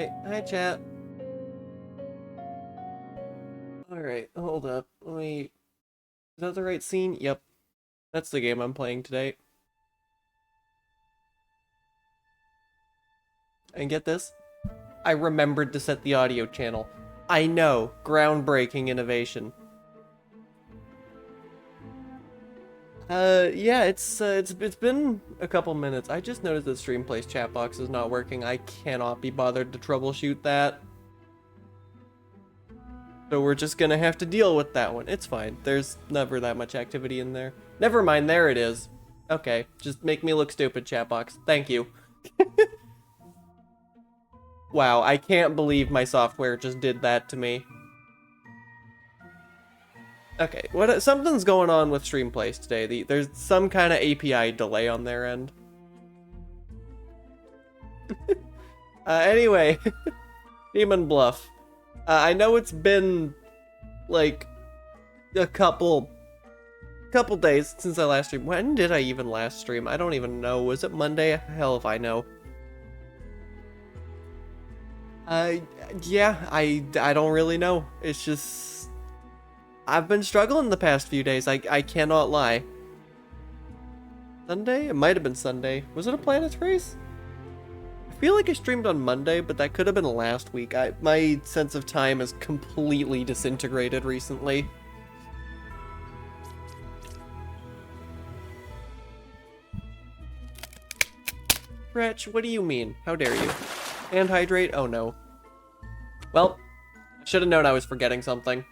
Alright, hi chat. Alright, hold up. Let me... Is that the right scene? Yep. That's the game I'm playing today. And get this? I remembered to set the audio channel. I know, groundbreaking innovation. Yeah, it's been a couple minutes. I just noticed that Streamplace chat box is not working. I cannot be bothered to troubleshoot that. So we're just gonna have to deal with that one. It's fine. There's never that much activity in there. Never mind, there it is. Okay, just make me look stupid, chat box. Thank you. Wow, I can't believe my software just did that to me. Okay, something's going on with Streamplace today. There's some kind of API delay on their end. Anyway, Demon Bluff. I know it's been like a couple days since I last streamed. When did I even last stream? I don't even know. Was it Monday? Hell if I know. Yeah, I don't really know. It's just I've been struggling the past few days. I cannot lie. Sunday? It might have been Sunday. Was it a Planets Race? I feel like I streamed on Monday, but that could have been last week. My sense of time has completely disintegrated recently. Stretch, what do you mean? How dare you? And hydrate? Oh no. Well, I should have known I was forgetting something.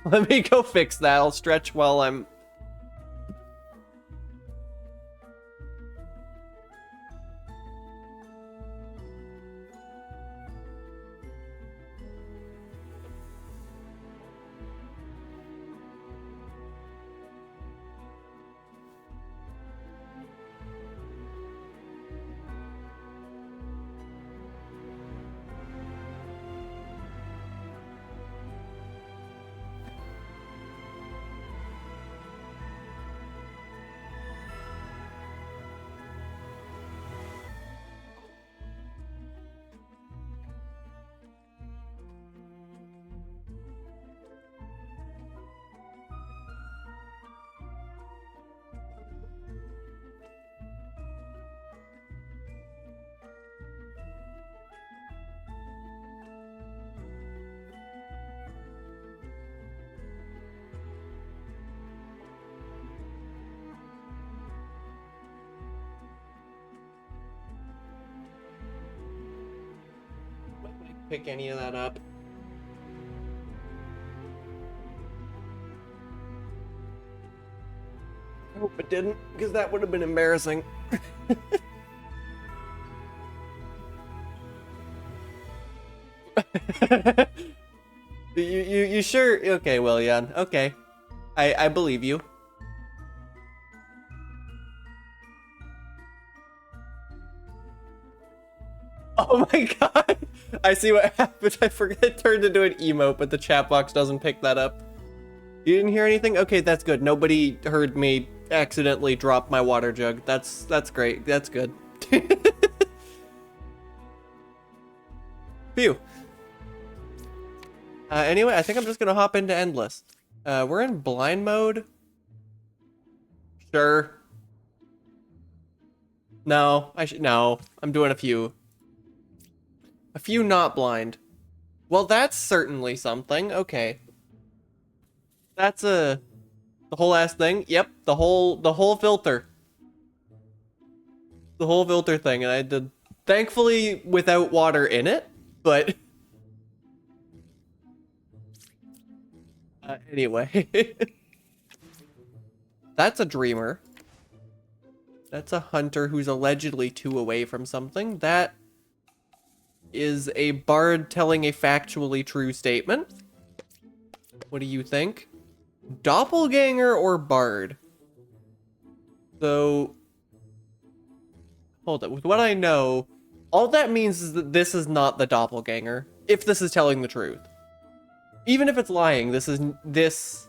Let me go fix that. I'll stretch while I'm... pick any of that up. I hope it didn't, because that would have been embarrassing. You sure? Okay, well, Jan. Okay. I believe you. Oh my god! I see what happened. I forgot it turned into an emote, but the chat box doesn't pick that up. You didn't hear anything? Okay, that's good. Nobody heard me accidentally drop my water jug. That's great. That's good. Phew. Anyway, I think I'm just gonna hop into Endless. We're in blind mode. Sure. No, no. I'm doing a few. A few not blind. Well, that's certainly something. Okay. That's the whole ass thing. Yep, the whole filter. The whole filter thing, and I did thankfully without water in it, but anyway. That's a dreamer. That's a hunter who's allegedly 2 away from something. That is a bard telling a factually true statement. What do you think? Doppelganger or bard? So, hold up. With what I know, all that means is that this is not the doppelganger, if this is telling the truth. Even if it's lying, this...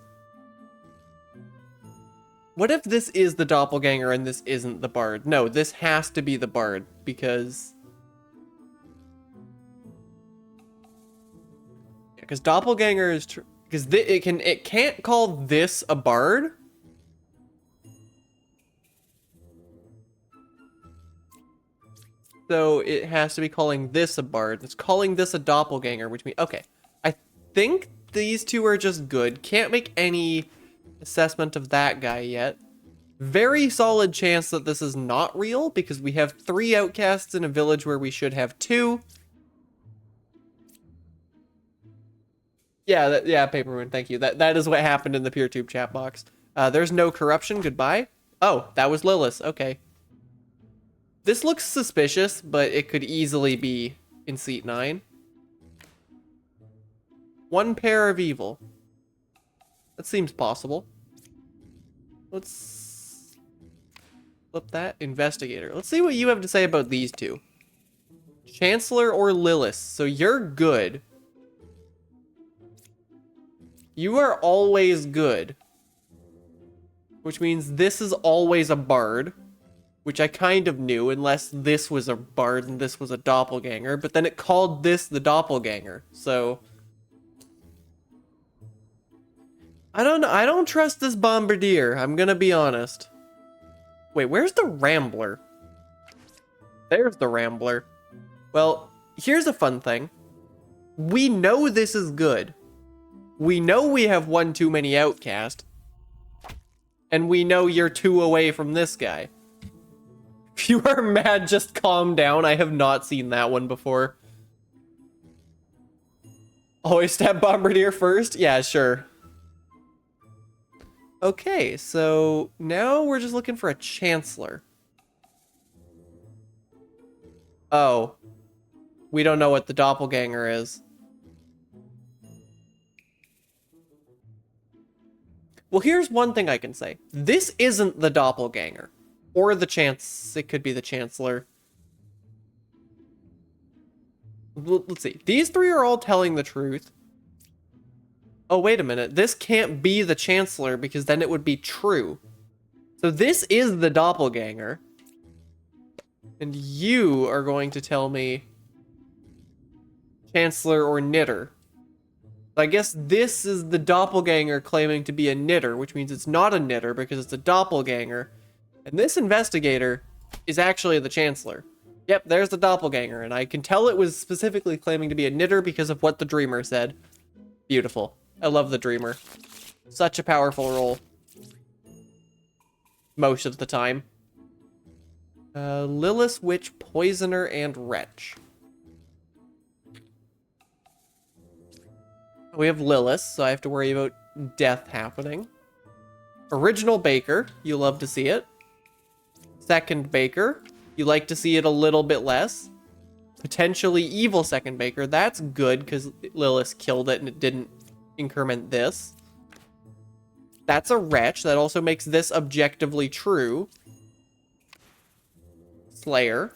What if this is the doppelganger and this isn't the bard? No, this has to be the bard, because... because doppelganger is because it can't call this a bard. So it has to be calling this a bard. It's calling this a doppelganger, which means okay. I think these two are just good. Can't make any assessment of that guy yet. Very solid chance that this is not real because we have 3 outcasts in a village where we should have 2. Yeah, yeah, Paper Moon, thank you. That is what happened in the PeerTube chat box. There's no corruption, goodbye. Oh, that was Lilith, okay. This looks suspicious, but it could easily be in seat 9. 1 pair of evil. That seems possible. Let's flip that. Investigator. Let's see what you have to say about these two. Chancellor or Lilith. So you're good. You are always good. Which means this is always a bard. Which I kind of knew, unless this was a bard and this was a doppelganger. But then it called this the doppelganger. So I don't know. I don't trust this bombardier. I'm gonna be honest. Wait, where's the Rambler? There's the Rambler. Well, here's a fun thing. We know this is good. We know we have 1 too many outcast. And we know you're 2 away from this guy. If you are mad, just calm down. I have not seen that one before. Always stab bombardier first? Yeah, sure. Okay, so now we're just looking for a chancellor. Oh. We don't know what the doppelganger is. Well, here's one thing I can say. This isn't the doppelganger. Or the it could be the chancellor. Let's see. These 3 are all telling the truth. Oh, wait a minute. This can't be the Chancellor because then it would be true. So this is the doppelganger. And you are going to tell me Chancellor or Knitter. I guess this is the doppelganger claiming to be a Knitter, which means it's not a Knitter because it's a doppelganger. And this investigator is actually the Chancellor. Yep, there's the doppelganger. And I can tell it was specifically claiming to be a Knitter because of what the Dreamer said. Beautiful. I love the Dreamer. Such a powerful role. Most of the time. Lilith, Witch, Poisoner, and Wretch. We have Lilith, so I have to worry about death happening. Original Baker, you love to see it. Second Baker, you like to see it a little bit less. Potentially evil Second Baker, that's good because Lilith killed it and it didn't increment this. That's a Wretch. That also makes this objectively true. Slayer.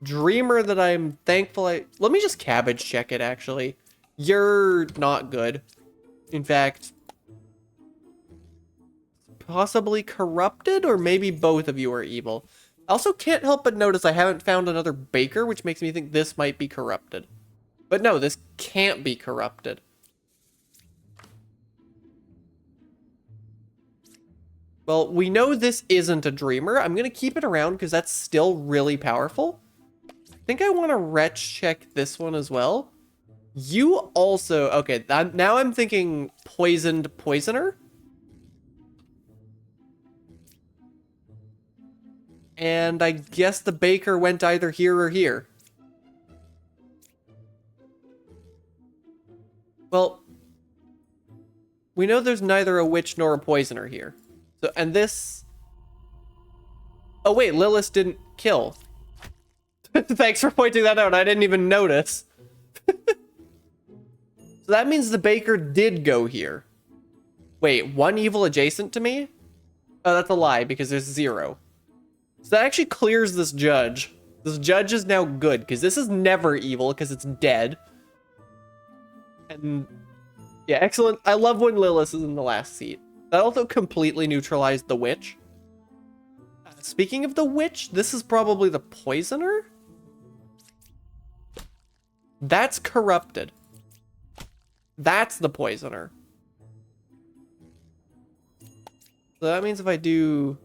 Dreamer that I'm thankful let me just cabbage check it, actually. You're not good. In fact, possibly corrupted, or maybe both of you are evil. I also can't help but notice I haven't found another Baker, which makes me think this might be corrupted. But no, this can't be corrupted. Well, we know this isn't a Dreamer. I'm going to keep it around because that's still really powerful. I think I want to Wretch check this one as well. You also... Okay, now I'm thinking Poisoned Poisoner. And I guess the Baker went either here or here. Well, we know there's neither a Witch nor a Poisoner here. So, and this... Oh wait, Lilith didn't kill. Thanks for pointing that out, I didn't even notice. So that means the Baker did go here. Wait, 1 evil adjacent to me? Oh, that's a lie, because there's 0. So that actually clears this judge. This judge is now good, because this is never evil, because it's dead. And yeah, excellent. I love when Lilith is in the last seat. That also completely neutralized the Witch. Speaking of the Witch, this is probably the Poisoner? That's corrupted. That's the poisoner. So that means if I do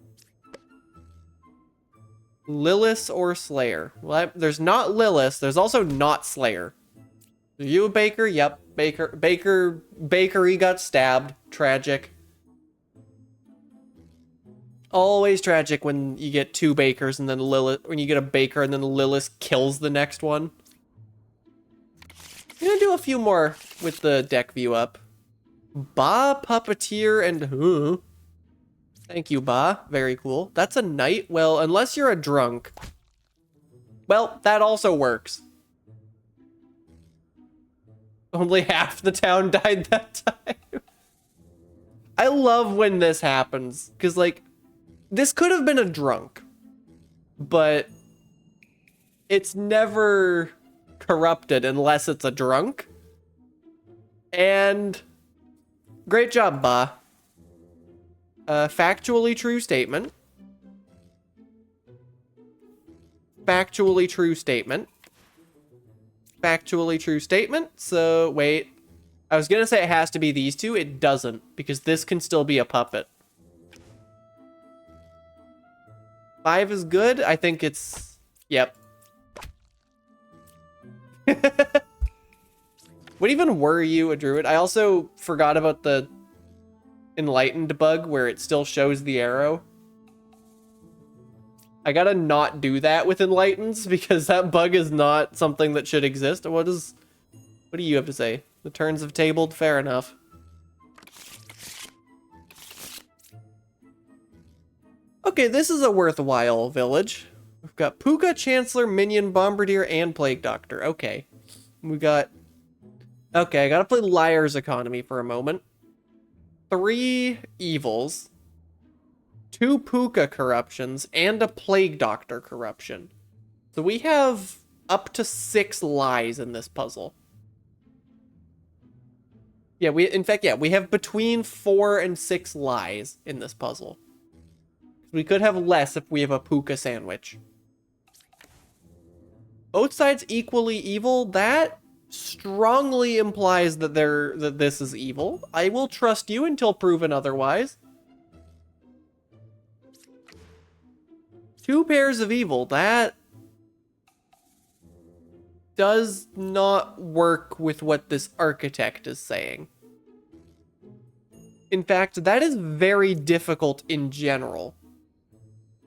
Lilith or Slayer. Well, there's not Lilith. There's also not Slayer. Are you a baker? Yep. Bakery got stabbed. Tragic. Always tragic when you get two bakers and then Lilith, when you get a baker and then Lilith kills the next one. I'm gonna do a few more with the deck view up. Ba, Puppeteer, and thank you, Ba. Very cool. That's a knight? Well, unless you're a drunk. Well, that also works. Only half the town died that time. I love when this happens. Because, like, this could have been a drunk. But it's never corrupted unless it's a drunk. And great job, Ba. Factually true statement. Factually true statement. Factually true statement. So, wait. I was gonna say it has to be these two. It doesn't, because this can still be a puppet. 5 is good. I think it's... Yep. What even were you, a druid? I also forgot about the enlightened bug where it still shows the arrow. I gotta not do that with enlightens because that bug is not something that should exist. What do you have to say? The turns have tabled? Fair enough. Okay, this is a worthwhile village. We've got Puka, Chancellor, Minion, Bombardier, and Plague Doctor. Okay. We got... Okay, I gotta play Liar's Economy for a moment. 3 evils. 2 Puka corruptions, and a Plague Doctor corruption. So we have up to 6 lies in this puzzle. Yeah, we have between 4 and 6 lies in this puzzle. We could have less if we have a Puka sandwich. Both sides equally evil. That strongly implies that this is evil. I will trust you until proven otherwise. 2 pairs of evil. That does not work with what this architect is saying. In fact, that is very difficult in general.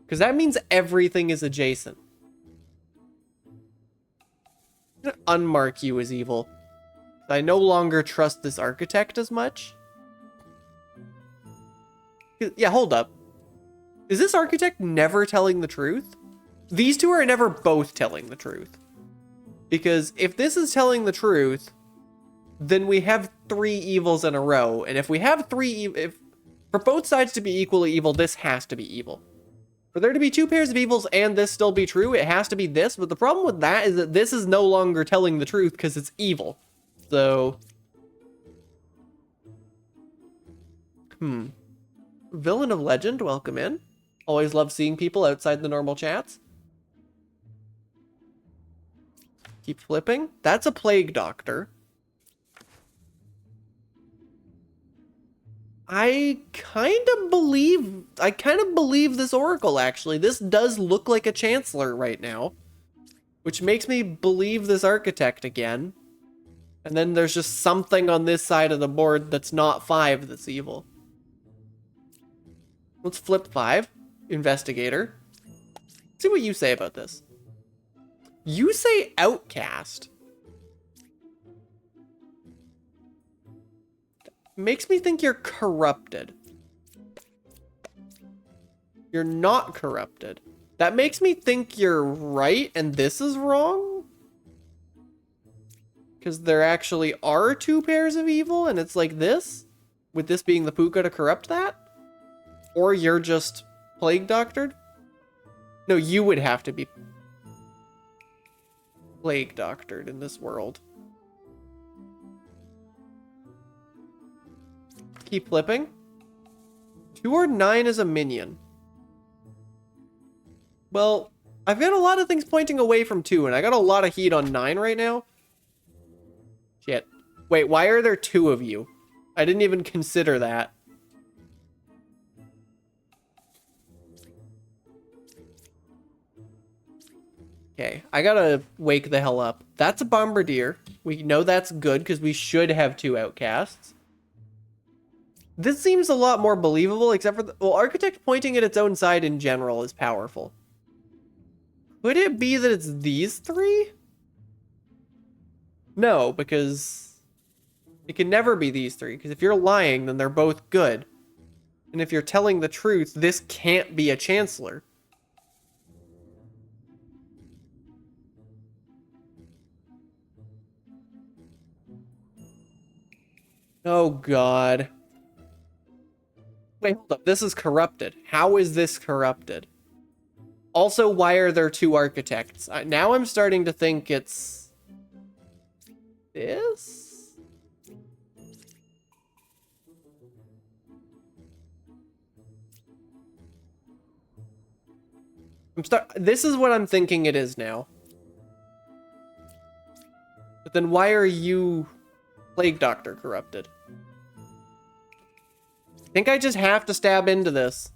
Because that means everything is adjacent. I'm gonna unmark you as evil. I no longer trust this architect as much. Yeah, hold up. Is this architect never telling the truth? These two are never both telling the truth. Because if this is telling the truth, then we have 3 evils in a row. And if we have 3 if for both sides to be equally evil, this has to be evil. For there to be 2 pairs of evils and this still be true, it has to be this. But the problem with that is that this is no longer telling the truth because it's evil. So... Villain of Legend, welcome in. Always love seeing people outside the normal chats. Keep flipping. That's a Plague Doctor. I kind of believe this Oracle, actually. This does look like a Chancellor right now. Which makes me believe this Architect again. And then there's just something on this side of the board that's not 5 that's evil. Let's flip 5. Investigator. See what you say about this. You say Outcast. Makes me think you're corrupted. You're not corrupted. That makes me think you're right and this is wrong. Because there actually are 2 pairs of evil and it's like this. With this being the Puka to corrupt that. Or you're just Plague Doctored. No, you would have to be Plague Doctored in this world. Keep flipping. 2 or 9 is a minion. Well, I've got a lot of things pointing away from 2, and I got a lot of heat on 9 right now. Shit. Wait, why are there two of you? I didn't even consider that. Okay, I gotta wake the hell up. That's a bombardier. We know that's good because we should have two outcasts. This seems a lot more believable, except for well, architect pointing at its own side in general is powerful. Could it be that it's these three? No, because it can never be these three, because if you're lying, then they're both good. And if you're telling the truth, this can't be a chancellor. Oh, God. Wait, hold up. This is corrupted. How is this corrupted? Also, why are there two architects? Now I'm starting to think it's... this? This is what I'm thinking it is now. But then why are you... Plague Doctor corrupted? I think I just have to stab into this.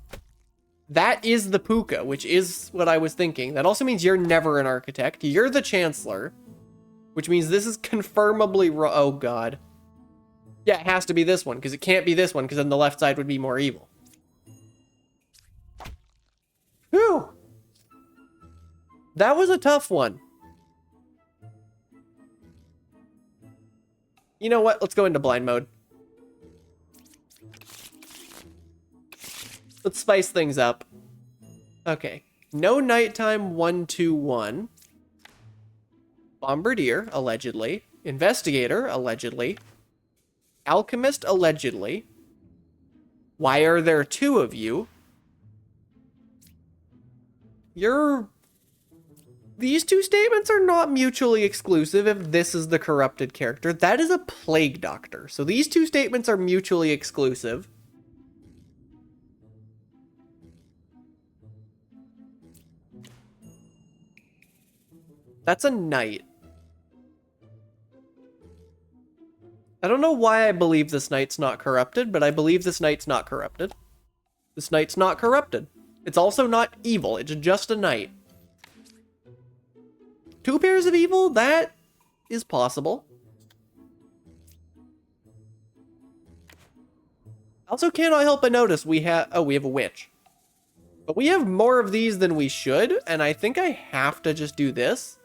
That is the Puka, which is what I was thinking. That also means you're never an architect. You're the Chancellor. Which means this is confirmably wrong. Oh, God. Yeah, it has to be this one, because it can't be this one, because then the left side would be more evil. Whew! That was a tough one. You know what? Let's go into blind mode. Let's spice things up. Okay. No nighttime 121. Bombardier, allegedly. Investigator, allegedly. Alchemist, allegedly. Why are there two of you? These two statements are not mutually exclusive if this is the corrupted character. That is a Plague Doctor. So these two statements are mutually exclusive. That's a knight. I don't know why I believe this knight's not corrupted, but I believe this knight's not corrupted. This knight's not corrupted. It's also not evil. It's just a knight. Two pairs of evil? That is possible. Also cannot help but notice we have a witch. But we have more of these than we should, and I think I have to just do this.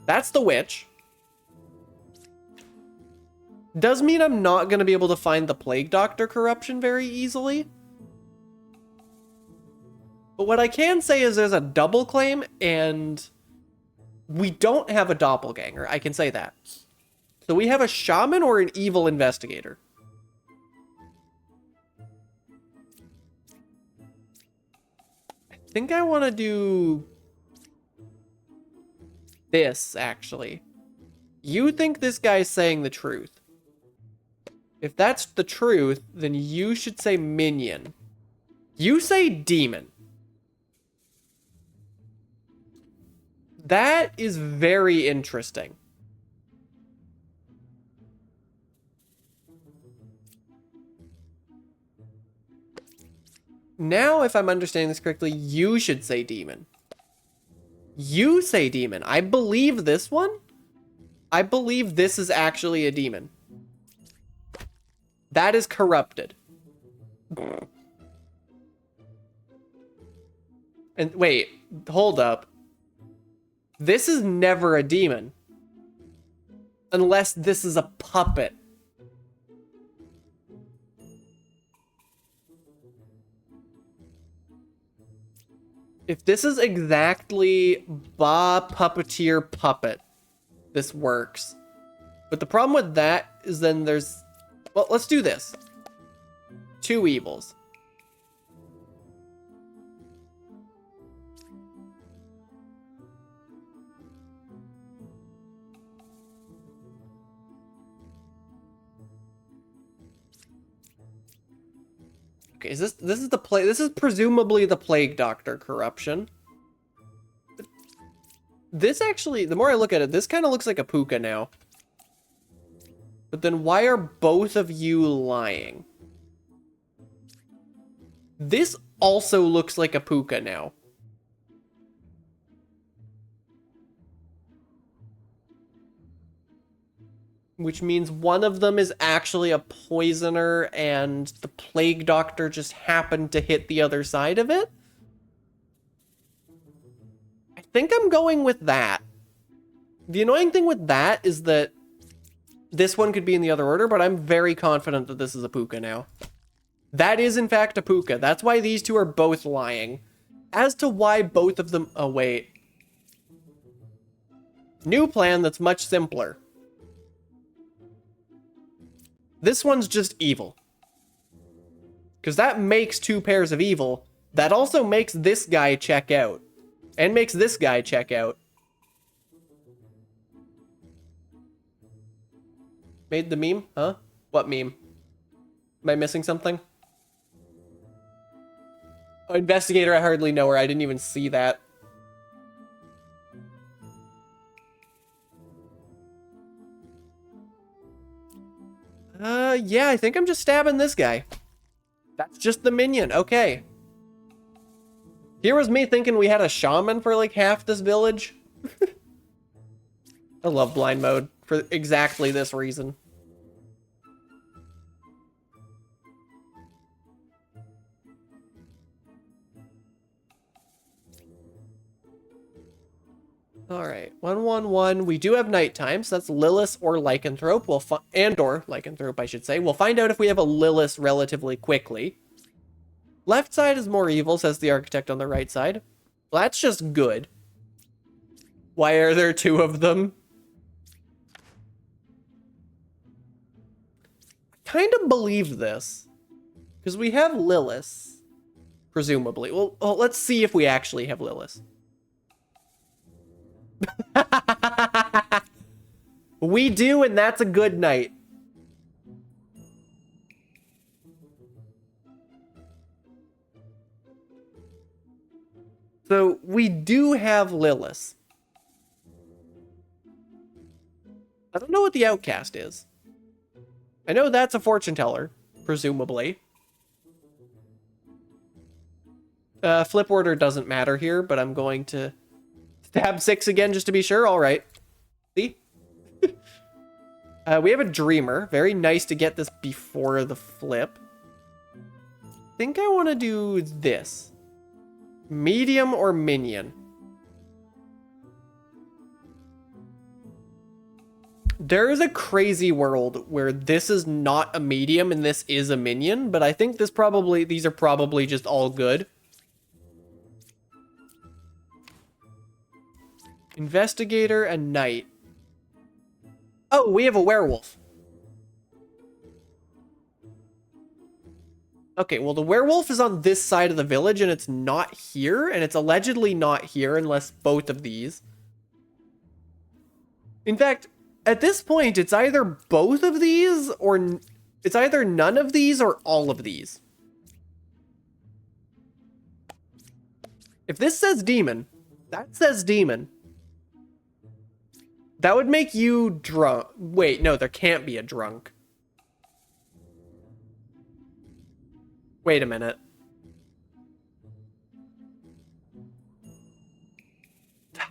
That's the witch. Does mean I'm not going to be able to find the Plague Doctor corruption very easily. But what I can say is there's a double claim, and we don't have a doppelganger. I can say that. So we have a shaman or an evil investigator. I think I want to do this, actually. You think this guy's saying the truth. If that's the truth, then you should say minion. You say demon. That is very interesting. Now, if I'm understanding this correctly, you should say demon. You say demon. I believe this one. I believe this is actually a demon. That is corrupted. And wait, hold up. This is never a demon. Unless this is a puppet. If this is exactly Ba Puppeteer Puppet, this works. But the problem with that is then there's... Well, let's do this. Two evils. Okay, this is presumably the Plague Doctor corruption. This actually, the more I look at it, this kind of looks like a puka now. But then why are both of you lying? This also looks like a puka now. Which means one of them is actually a poisoner and the plague doctor just happened to hit the other side of it? I think I'm going with that. The annoying thing with that is that this one could be in the other order, but I'm very confident that this is a puka now. That is, in fact, a puka. That's why these two are both lying. As to why both of them... Oh, wait. New plan that's much simpler. This one's just evil. Because that makes two pairs of evil. That also makes this guy check out. And makes this guy check out. Made the meme? Huh? What meme? Am I missing something? Oh, investigator, I hardly know her. I didn't even see that. Yeah, I think I'm just stabbing this guy. That's just the minion. Okay. Here was me thinking we had a shaman for like half this village. I love blind mode for exactly this reason. Alright, 111. We do have nighttime, so that's Lilith or Lycanthrope. Or Lycanthrope, I should say. We'll find out if we have a Lilith relatively quickly. Left side is more evil, says the architect on the right side. Well, that's just good. Why are there two of them? I kind of believe this. Because we have Lilith. Presumably. Well, let's see if we actually have Lilith. We do, and that's a good night. So we do have Lilith. I don't know what the outcast is. I know that's a fortune teller, presumably. Flip order doesn't matter here, but I'm going to stab 6 again just to be sure. All right. See? We have a dreamer. Very nice to get this before the flip. I think I want to do this. Medium or minion? There is a crazy world where this is not a medium and this is a minion, but I think these are probably just all good. Investigator and knight. Oh, we have a werewolf. Okay, well, the werewolf is on this side of the village, and it's not here, and it's allegedly not here unless both of these. In fact, at this point, it's either both of these, or it's either none of these or all of these. If this says demon, that says demon. That would make you drunk. Wait, no, there can't be a drunk. Wait a minute.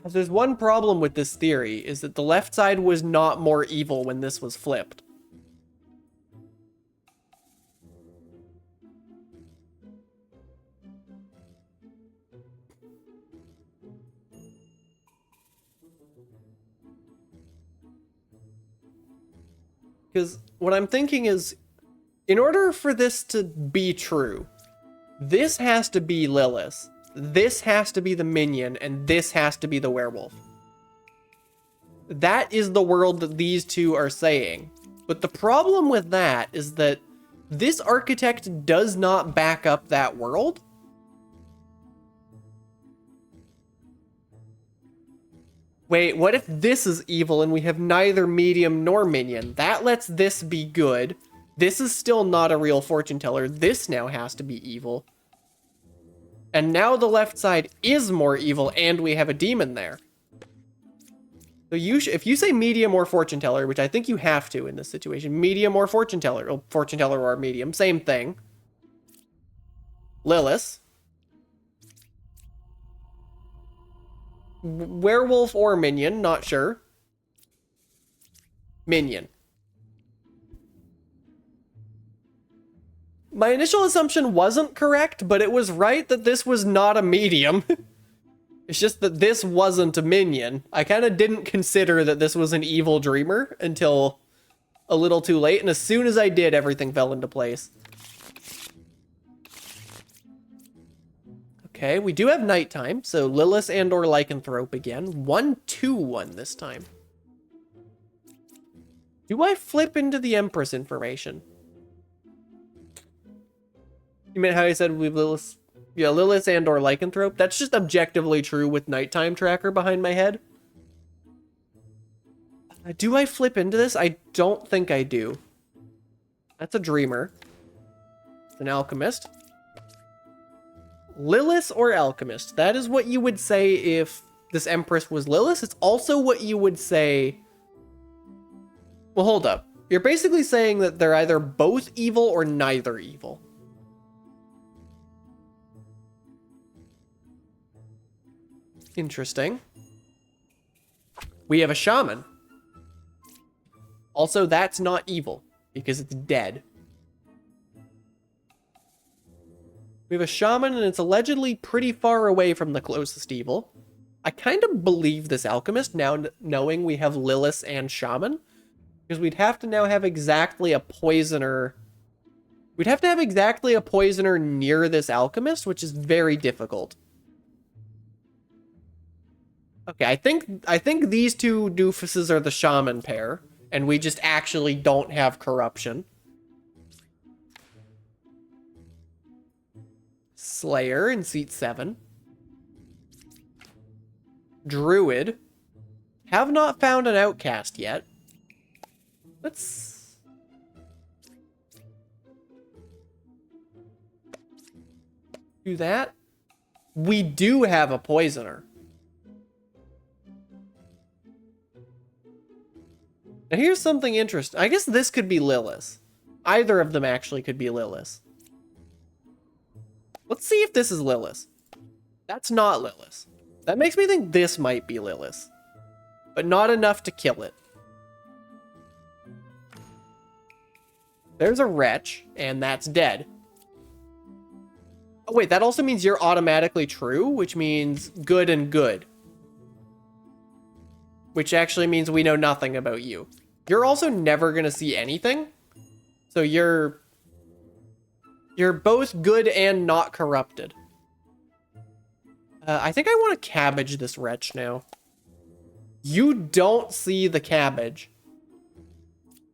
There's one problem with this theory, is that the left side was not more evil when this was flipped. Because what I'm thinking is, in order for this to be true, this has to be Lilith, this has to be the minion, and this has to be the werewolf. That is the world that these two are saying. But the problem with that is that this architect does not back up that world. Wait, what if this is evil and we have neither medium nor minion? That lets this be good. This is still not a real fortune teller. This now has to be evil. And now the left side is more evil and we have a demon there. So if you say medium or fortune teller, which I think you have to in this situation, medium or fortune teller, or medium, same thing. Lilith. Werewolf or minion, not sure. Minion. My initial assumption wasn't correct, but it was right that this was not a medium. It's just that this wasn't a minion. I kind of didn't consider that this was an evil dreamer until a little too late, and as soon as I did, everything fell into place. Okay, we do have nighttime, so Lilith and or Lycanthrope again. 1-2-1 this time. Do I flip into the Empress information? You meant how I said we Lilith? Yeah, Lilith and or Lycanthrope. That's just objectively true with nighttime tracker behind my head. Do I flip into this? I don't think I do. That's a dreamer. It's an alchemist. Lilith or alchemist. That is what you would say if this Empress was Lilith. It's also what you would say... Well, hold up. You're basically saying that they're either both evil or neither evil. Interesting. We have a shaman. Also, that's not evil because it's dead. We have a shaman and it's allegedly pretty far away from the closest evil. I kind of believe this alchemist now knowing we have Lilith and shaman, because we'd have to now have exactly a poisoner. We'd have to have exactly a poisoner near this alchemist, which is very difficult. Okay, I think these two doofuses are the shaman pair, and we just actually don't have corruption. Slayer in seat 7. Druid. Have not found an outcast yet. Let's... do that. We do have a poisoner. Now here's something interesting. I guess this could be Lilith. Either of them actually could be Lilith. Let's see if this is Lilith. That's not Lilith. That makes me think this might be Lilith. But not enough to kill it. There's a wretch, and that's dead. Oh wait, that also means you're automatically true, which means good and good. Which actually means we know nothing about you. You're also never gonna see anything. So you're both good and not corrupted. I think I want to cabbage this wretch now. You don't see the cabbage.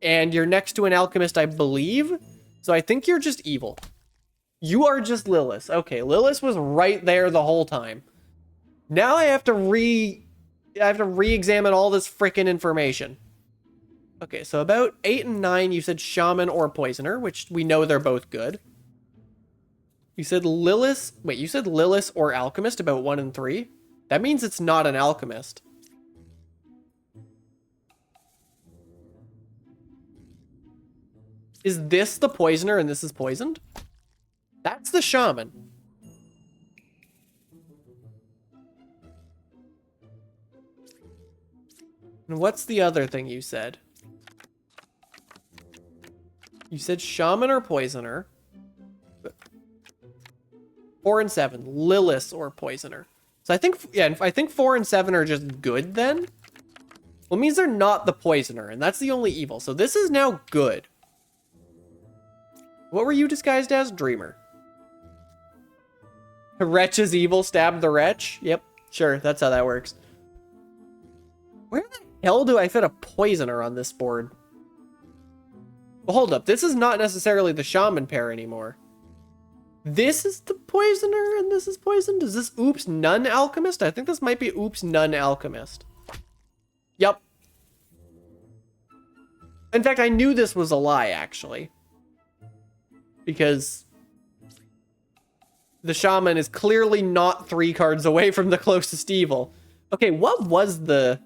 And you're next to an alchemist, I believe. So I think you're just evil. You are just Lilith. Okay, Lilith was right there the whole time. Now I have to re-examine all this frickin' information. Okay, so about 8 and 9, you said shaman or poisoner, which we know they're both good. You said Lilith... Wait, you said Lilith or alchemist about 1 and 3? That means it's not an alchemist. Is this the poisoner and this is poisoned? That's the shaman. And what's the other thing you said? You said shaman or poisoner. 4 and 7, Lilith or poisoner. So I think, yeah, I think 4 and 7 are just good then. Well, it means they're not the poisoner, and that's the only evil. So this is now good. What were you disguised as? Dreamer. The wretch is evil, stab the wretch. Yep, sure, that's how that works. Where the hell do I fit a poisoner on this board? Well, hold up. This is not necessarily the shaman pair anymore. This is the poisoner and this is poisoned? Is this oops none alchemist? I think this might be oops none alchemist. Yep. In fact, I knew this was a lie, actually. Because the shaman is clearly not 3 cards away from the closest evil. Okay, what was the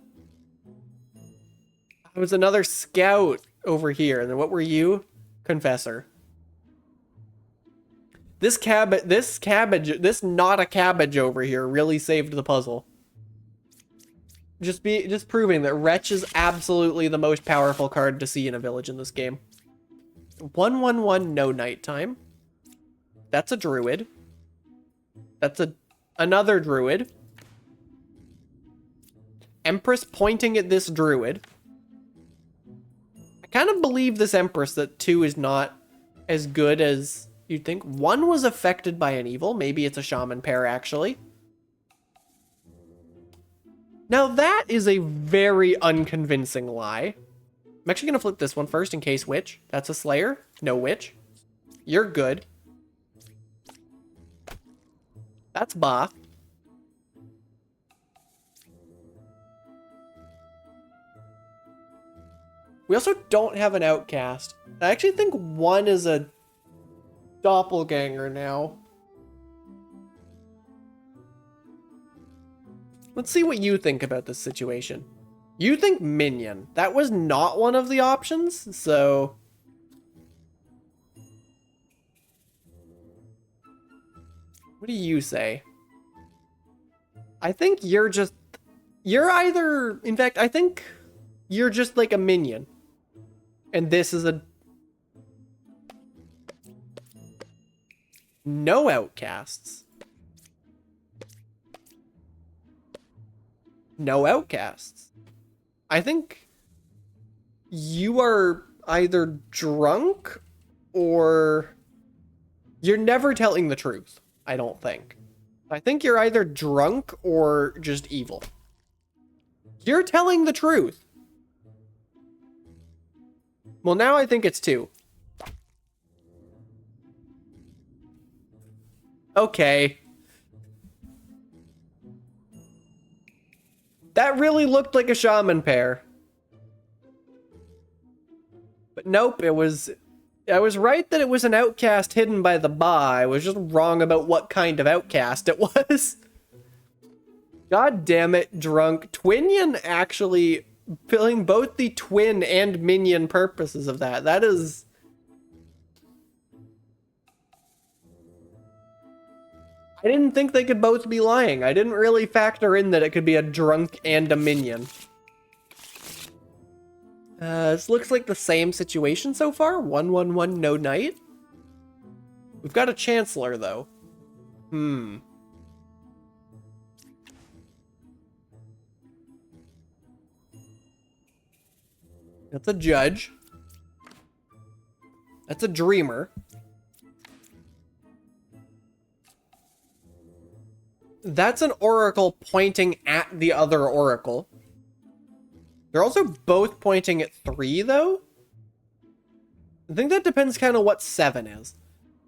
There was another scout over here. And then what were you? Confessor. This not a cabbage over here really saved the puzzle. Just proving that Wretch is absolutely the most powerful card to see in a village in this game. 1/1/1, no nighttime. That's a druid. That's another druid. Empress pointing at this druid. I kind of believe this Empress that 2 is not as good as you'd think. 1 was affected by an evil. Maybe it's a shaman pair, actually. Now that is a very unconvincing lie. I'm actually going to flip this one first in case witch. That's a slayer. No witch. You're good. That's Bluff. We also don't have an outcast. I actually think 1 is a doppelganger now. Let's see what you think about this situation. You think minion. That was not one of the options, so... What do you say? I think you're just... You're either... In fact, I think you're just like a minion. And this is a... No outcasts. No outcasts. I think you are either drunk or you're never telling the truth, I don't think. I think you're either drunk or just evil. You're telling the truth. Well, now I think it's 2. Okay. That really looked like a shaman pair. But nope, I was right that it was an outcast hidden by the bar. I was just wrong about what kind of outcast it was. God damn it, drunk. Twinion actually filling both the twin and minion purposes of that. That is... I didn't think they could both be lying. I didn't really factor in that it could be a drunk and a minion. This looks like the same situation so far. 1/1/1, no night. We've got a Chancellor, though. That's a Judge. That's a Dreamer. That's an Oracle pointing at the other Oracle. They're also both pointing at 3, though. I think that depends kind of what 7 is.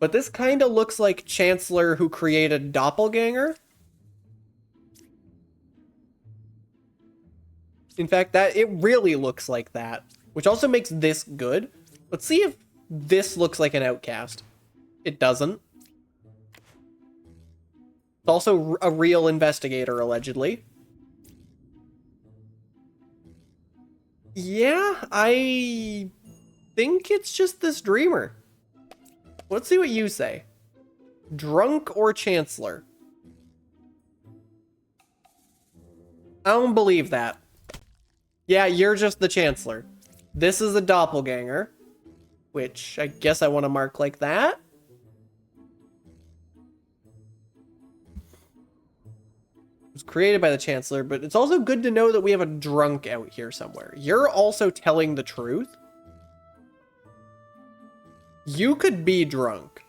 But this kind of looks like Chancellor who created Doppelganger. In fact, it really looks like that. Which also makes this good. Let's see if this looks like an outcast. It doesn't. It's also a real investigator, allegedly. Yeah, I think it's just this Dreamer. Let's see what you say. Drunk or Chancellor? I don't believe that. Yeah, you're just the Chancellor. This is a Doppelganger, which I guess I want to mark like that. It was created by the Chancellor, but it's also good to know that we have a drunk out here somewhere. You're also telling the truth. You could be drunk.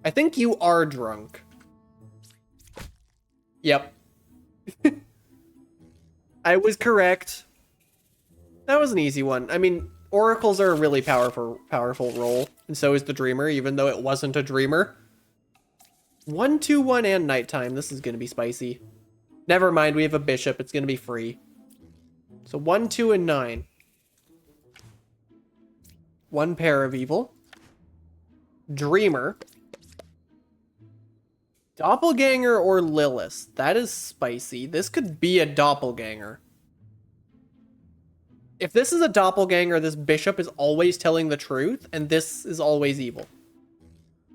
I think you are drunk. Yep. I was correct. That was an easy one. I mean, Oracles are a really powerful role, and so is the Dreamer, even though it wasn't a Dreamer. 1/2/1 and nighttime. This is going to be spicy. Never mind, we have a bishop. It's going to be free. So 1, 2, and 9. 1 pair of evil. Dreamer. Doppelganger or Lilith? That is spicy. This could be a doppelganger. If this is a doppelganger, this bishop is always telling the truth, and this is always evil.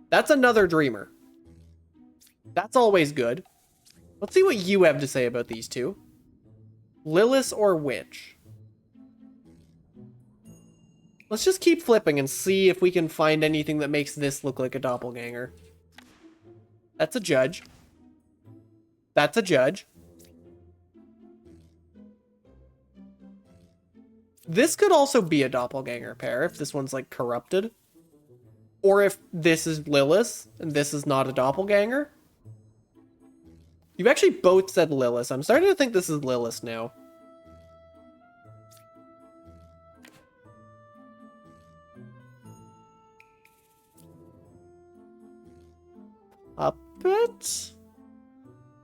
That's another dreamer. That's always good. Let's see what you have to say about these two. Lilith or witch? Let's just keep flipping and see if we can find anything that makes this look like a doppelganger. That's a judge. That's a judge. This could also be a doppelganger pair if this one's like corrupted. Or if this is Lilith and this is not a doppelganger. You've actually both said Lilith. I'm starting to think this is Lilith now. Puppet?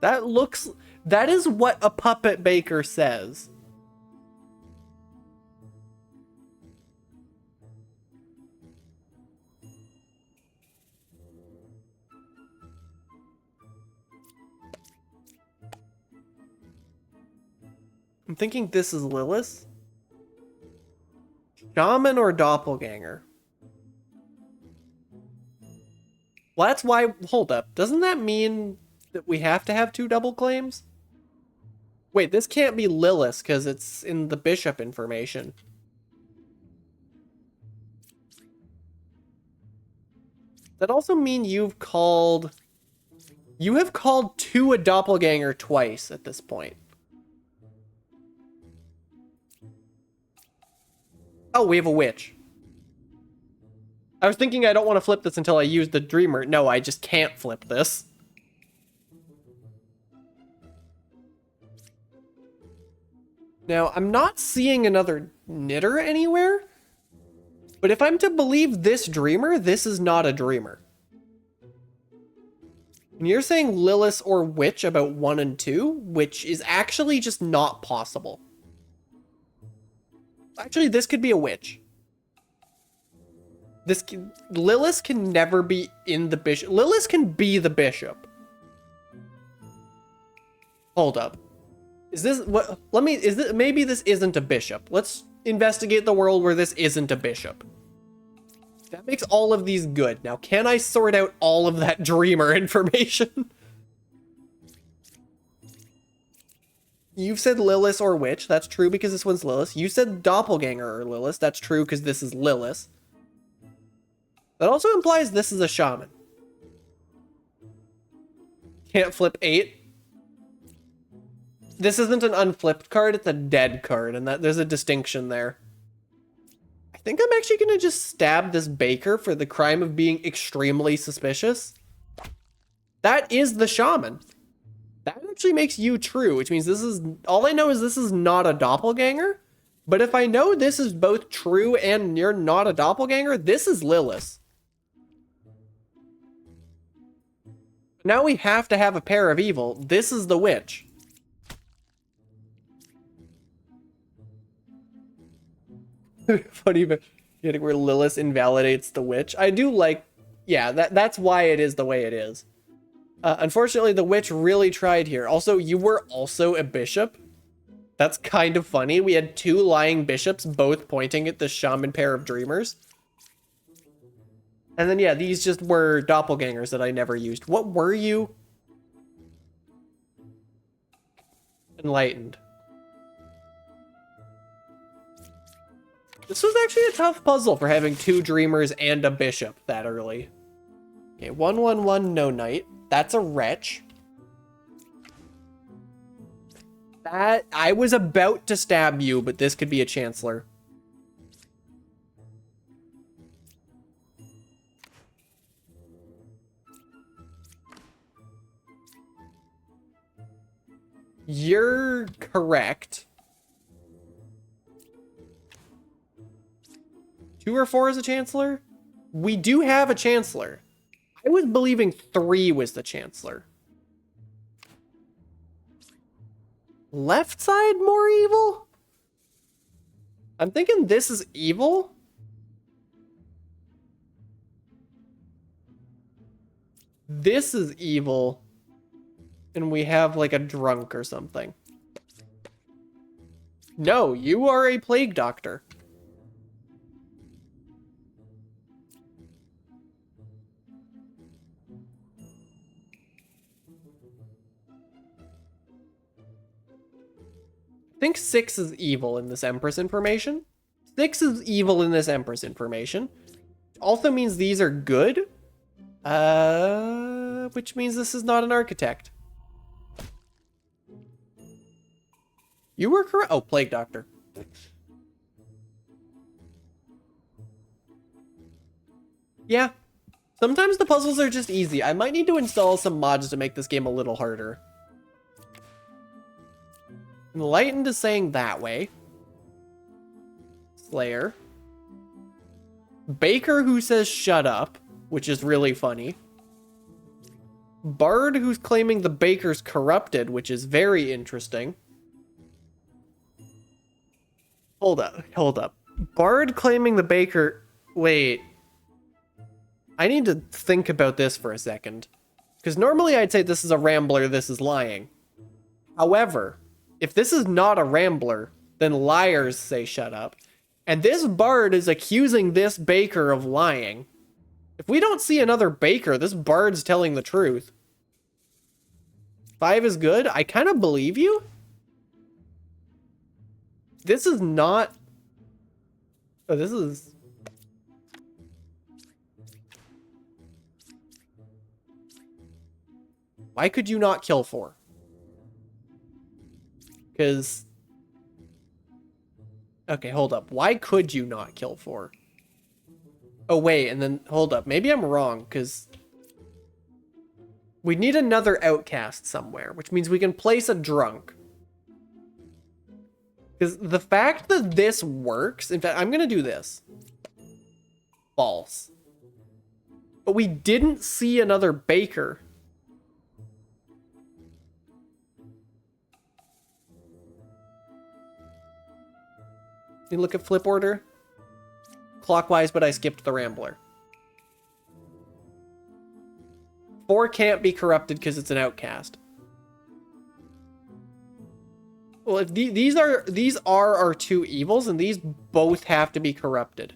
That is what a puppet baker says. I'm thinking this is Lilith. Shaman or doppelganger? Well, that's why... Hold up. Doesn't that mean that we have to have two double claims? Wait, this can't be Lilith because it's in the bishop information. Does that also mean you have called two a doppelganger twice at this point? Oh, we have a witch. I was thinking I don't want to flip this until I use the dreamer. No, I just can't flip this. Now, I'm not seeing another knitter anywhere. But if I'm to believe this dreamer, this is not a dreamer. And you're saying Lilith or witch about 1 and 2, which is actually just not possible. Actually, this could be a witch. Lilith can never be in the bishop. Lilith can be the bishop. Hold up. Is this what? Maybe this isn't a bishop. Let's investigate the world where this isn't a bishop. That makes all of these good. Now, can I sort out all of that dreamer information? You've said Lilith or witch. That's true because this one's Lilith. You said doppelganger or Lilith. That's true because this is Lilith. That also implies this is a shaman. Can't flip 8. This isn't an unflipped card, it's a dead card, and there's a distinction there. I think I'm actually going to just stab this baker for the crime of being extremely suspicious. That is the shaman. That actually makes you true, which means this is... All I know is this is not a doppelganger. But if I know this is both true and you're not a doppelganger, this is Lilith. Now we have to have a pair of evil. This is the witch. Funny, but getting where Lilith invalidates the witch. I do like... Yeah, that's why it is the way it is. Unfortunately, the witch really tried here. Also, you were also a bishop. That's kind of funny. We had 2 lying bishops, both pointing at the shaman pair of dreamers. And then, yeah, these just were doppelgangers that I never used. What were you? Enlightened. This was actually a tough puzzle for having 2 dreamers and a bishop that early. Okay, 1/1/1, no knight. That's a wretch. I was about to stab you, but this could be a chancellor. You're correct. 2 or 4 is a chancellor? We do have a chancellor. I was believing 3 was the chancellor. Left side more evil? I'm thinking this is evil. This is evil. And we have like a drunk or something. No, you are a plague doctor. I think 6 is evil in this Empress information. 6 is evil in this Empress information. Also means these are good. Which means this is not an architect. You were correct. Oh, plague doctor. Yeah. Sometimes the puzzles are just easy. I might need to install some mods to make this game a little harder. Enlightened is saying that way. Slayer. Baker who says shut up, which is really funny. Bard who's claiming the baker's corrupted, which is very interesting. Hold up. Bard claiming the baker... Wait. I need to think about this for a second. Because normally I'd say this is a rambler, this is lying. However, if this is not a rambler, then liars say shut up. And this bard is accusing this baker of lying. If we don't see another baker, this bard's telling the truth. 5 is good? I kind of believe you. This is not... Oh, this is... Why could you not kill 4? Because... Okay, hold up. Why could you not kill 4? Oh, wait, and then... Hold up. Maybe I'm wrong, because... We need another outcast somewhere, which means we can place a drunk. Because the fact that this works... In fact, I'm going to do this. False. But we didn't see another baker. You look at flip order. Clockwise, but I skipped the Rambler. 4 can't be corrupted because it's an outcast. Well, if these are our 2 evils, and these both have to be corrupted.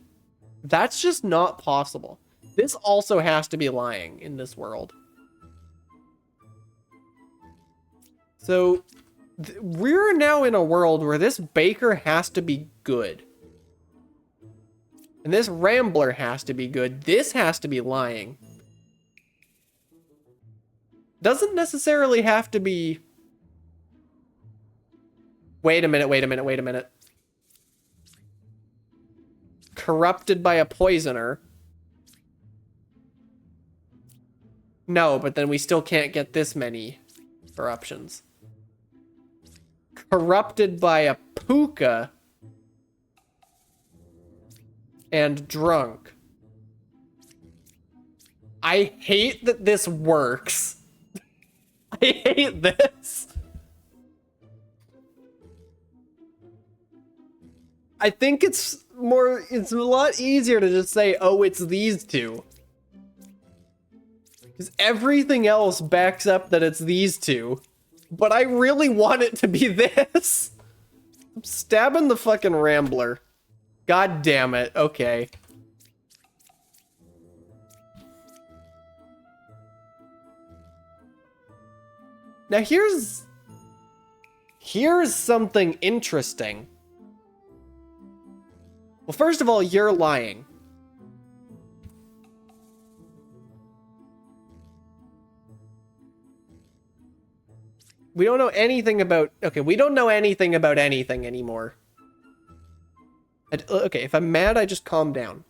That's just not possible. This also has to be lying in this world. So... We're now in a world where this baker has to be good. And this rambler has to be good. This has to be lying. Doesn't necessarily have to be... Wait a minute. Corrupted by a poisoner. No, but then we still can't get this many corruptions. Corrupted by a puka and drunk. I hate that this works. I hate this. I think it's a lot easier to just say, oh, it's these 2. Because everything else backs up that it's these 2. But I really want it to be this. I'm stabbing the fucking Rambler. God damn it. Okay. Now here's something interesting. Well, first of all, you're lying. We don't know anything about... Okay, we don't know anything about anything anymore. Okay, if I'm mad, I just calm down.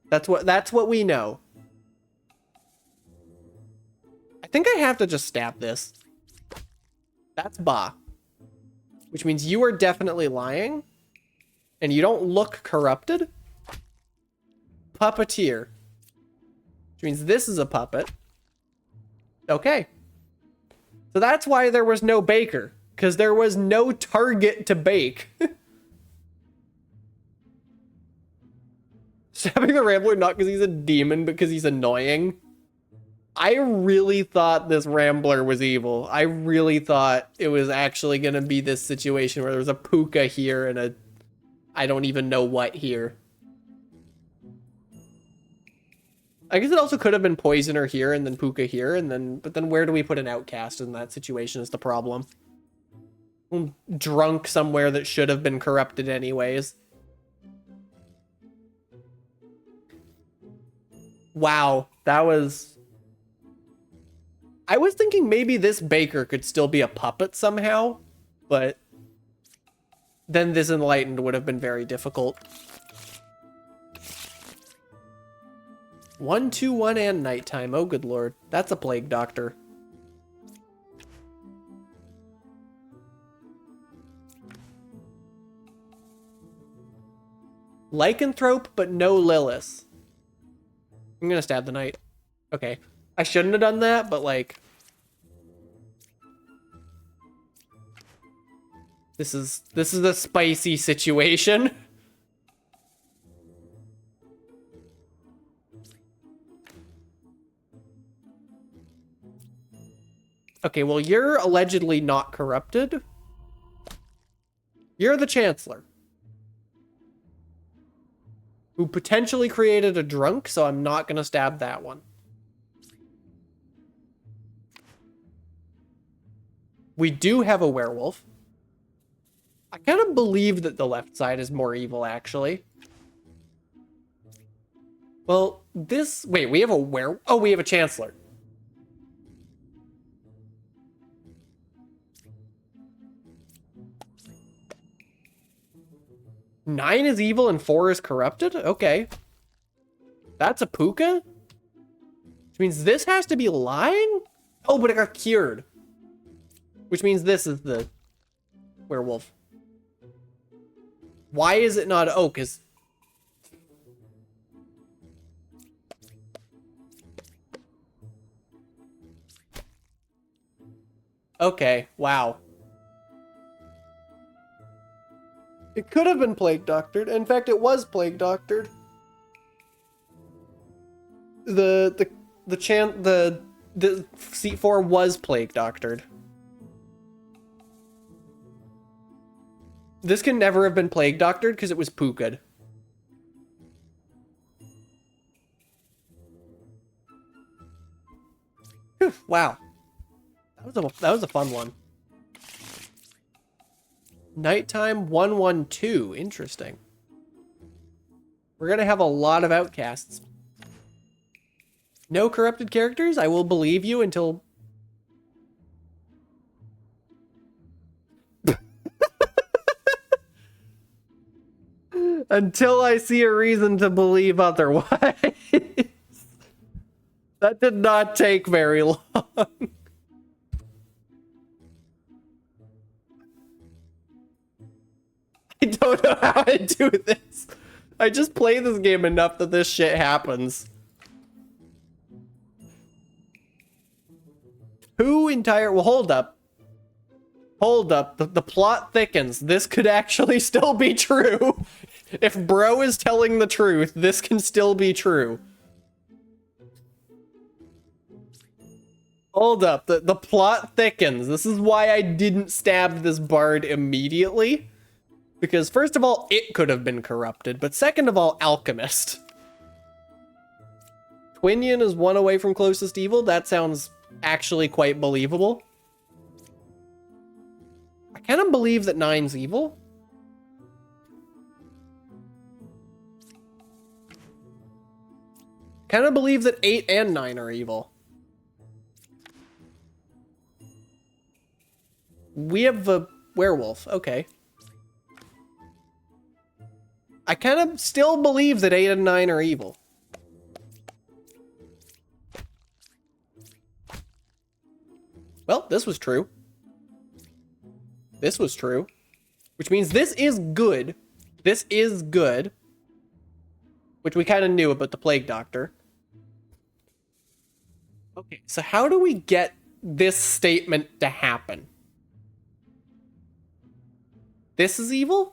That's what we know. I think I have to just stab this. That's Ba. Which means you are definitely lying. And you don't look corrupted. Puppeteer. Which means this is a puppet. Okay. So that's why there was no baker. Because there was no target to bake. Stabbing the Rambler not because he's a demon, but because he's annoying. I really thought this Rambler was evil. I really thought it was actually going to be this situation where there was a Puka here and a I don't even know what here. I guess it also could have been Poisoner here and then Puka here and then but then where do we put an Outcast in that situation is the problem. Drunk somewhere that should have been corrupted anyways. Wow, that was... I was thinking maybe this Baker could still be a puppet somehow, but then this Enlightened would have been very difficult. 1, 2, 1, and nighttime. Oh, good lord. That's a Plague Doctor. Lycanthrope, but no Lilith. I'm gonna stab the knight. Okay. I shouldn't have done that, but like... This is a spicy situation. Okay, well, you're allegedly not corrupted. You're the Chancellor. Who potentially created a drunk, so I'm not gonna stab that one. We do have a werewolf. I kind of believe that the left side is more evil, actually. Well, this... Wait, we have a werewolf? Oh, we have a Chancellor. Nine is evil and 4 is corrupted? Okay. That's a Puka? Which means this has to be lying? Oh, but it got cured. Which means this is the werewolf. Why is it not... Oh, because... Okay, wow. It could have been Plague Doctored. In fact, it was Plague Doctored. The seat 4 was Plague Doctored. This can never have been Plague Doctored because it was Puka'd. Whew, wow. That was a fun one. Nighttime 112. Interesting. We're going to have a lot of outcasts. No corrupted characters? I will believe you until... until I see a reason to believe otherwise. That did not take very long. I don't know how I do this. I just play this game enough that this shit happens. Well, hold up. Hold up. The plot thickens. This could actually still be true. If bro is telling the truth, this can still be true. Hold up. The plot thickens. This is why I didn't stab this bard immediately. Because first of all, it could have been corrupted, but second of all, alchemist. Twinion is 1 away from closest evil. That sounds actually quite believable. I kind of believe that 9's evil. Kind of believe that 8 and 9 are evil. We have a werewolf. Okay. I kind of still believe that 8 and 9 are evil. Well, this was true. This was true. Which means this is good. This is good. Which we kind of knew about the Plague Doctor. Okay, so how do we get this statement to happen? This is evil?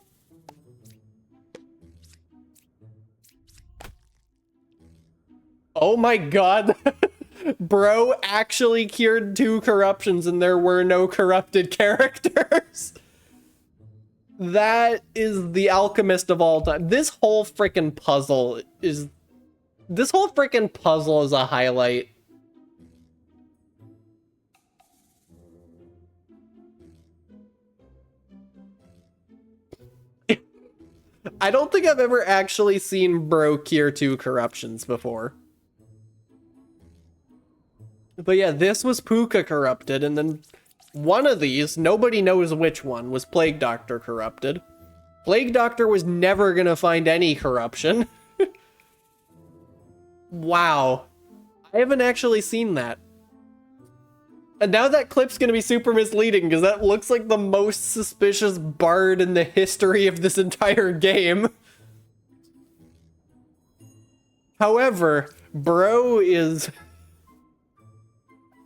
Oh my god. Bro actually cured 2 corruptions and there were no corrupted characters. That is the alchemist of all time. This whole freaking puzzle is a highlight. I don't think I've ever actually seen Bro cure 2 corruptions before. But yeah, this was Puka corrupted, and then one of these, nobody knows which one, was Plague Doctor corrupted. Plague Doctor was never gonna find any corruption. Wow. I haven't actually seen that. And now that clip's gonna be super misleading, because that looks like the most suspicious bard in the history of this entire game. However, Bro is...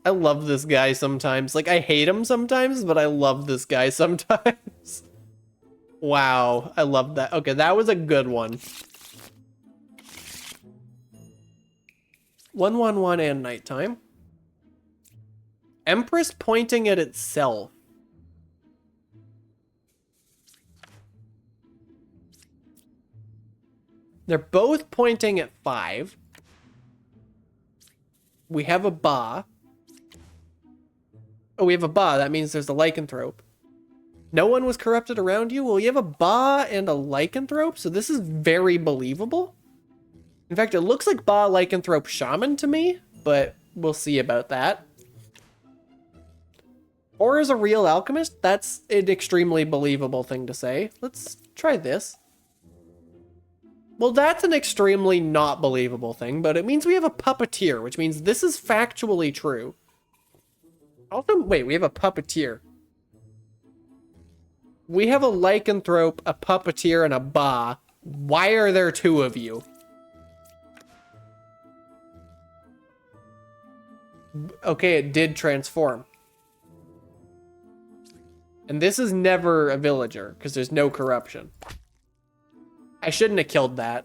I love this guy sometimes. Like, I hate him sometimes, but I love this guy sometimes. Wow, I love that. Okay, that was a good one. 111 and nighttime. Empress pointing at itself. They're both pointing at 5. We have a Ba. Oh, we have a Ba. That means there's a lycanthrope. No one was corrupted around you? Well, you have a Ba and a lycanthrope, so this is very believable. In fact, it looks like Ba, lycanthrope, shaman to me, but we'll see about that. Or as a real alchemist, that's an extremely believable thing to say. Let's try this. Well, that's an extremely not believable thing, but it means we have a puppeteer, which means this is factually true. Also, wait, we have a puppeteer. We have a lycanthrope, a puppeteer, and a Ba. Why are there 2 of you? Okay, it did transform. And this is never a villager, because there's no corruption. I shouldn't have killed that.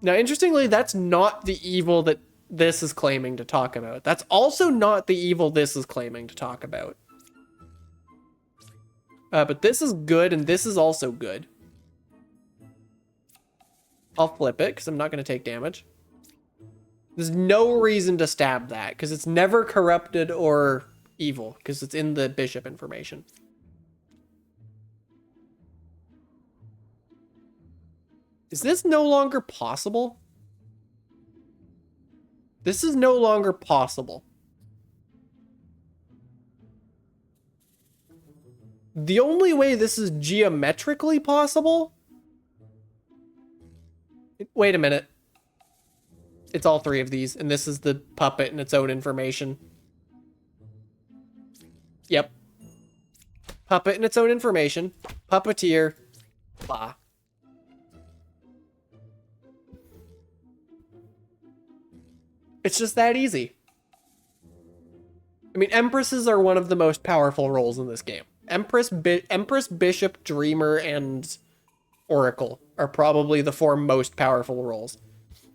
Now, interestingly, that's not the evil that this is claiming to talk about. That's also not the evil this is claiming to talk about. But this is good, and this is also good. I'll flip it, because I'm not going to take damage. There's no reason to stab that, because it's never corrupted or evil, because it's in the bishop information. Is this no longer possible? This is no longer possible. The only way this is geometrically possible... Wait a minute. It's all 3 of these, and this is the puppet and its own information. Yep. Puppet and its own information. Puppeteer. Ba. It's just that easy. I mean, Empresses are one of the most powerful roles in this game. Empress, Bishop, Dreamer, and Oracle are probably the 4 most powerful roles.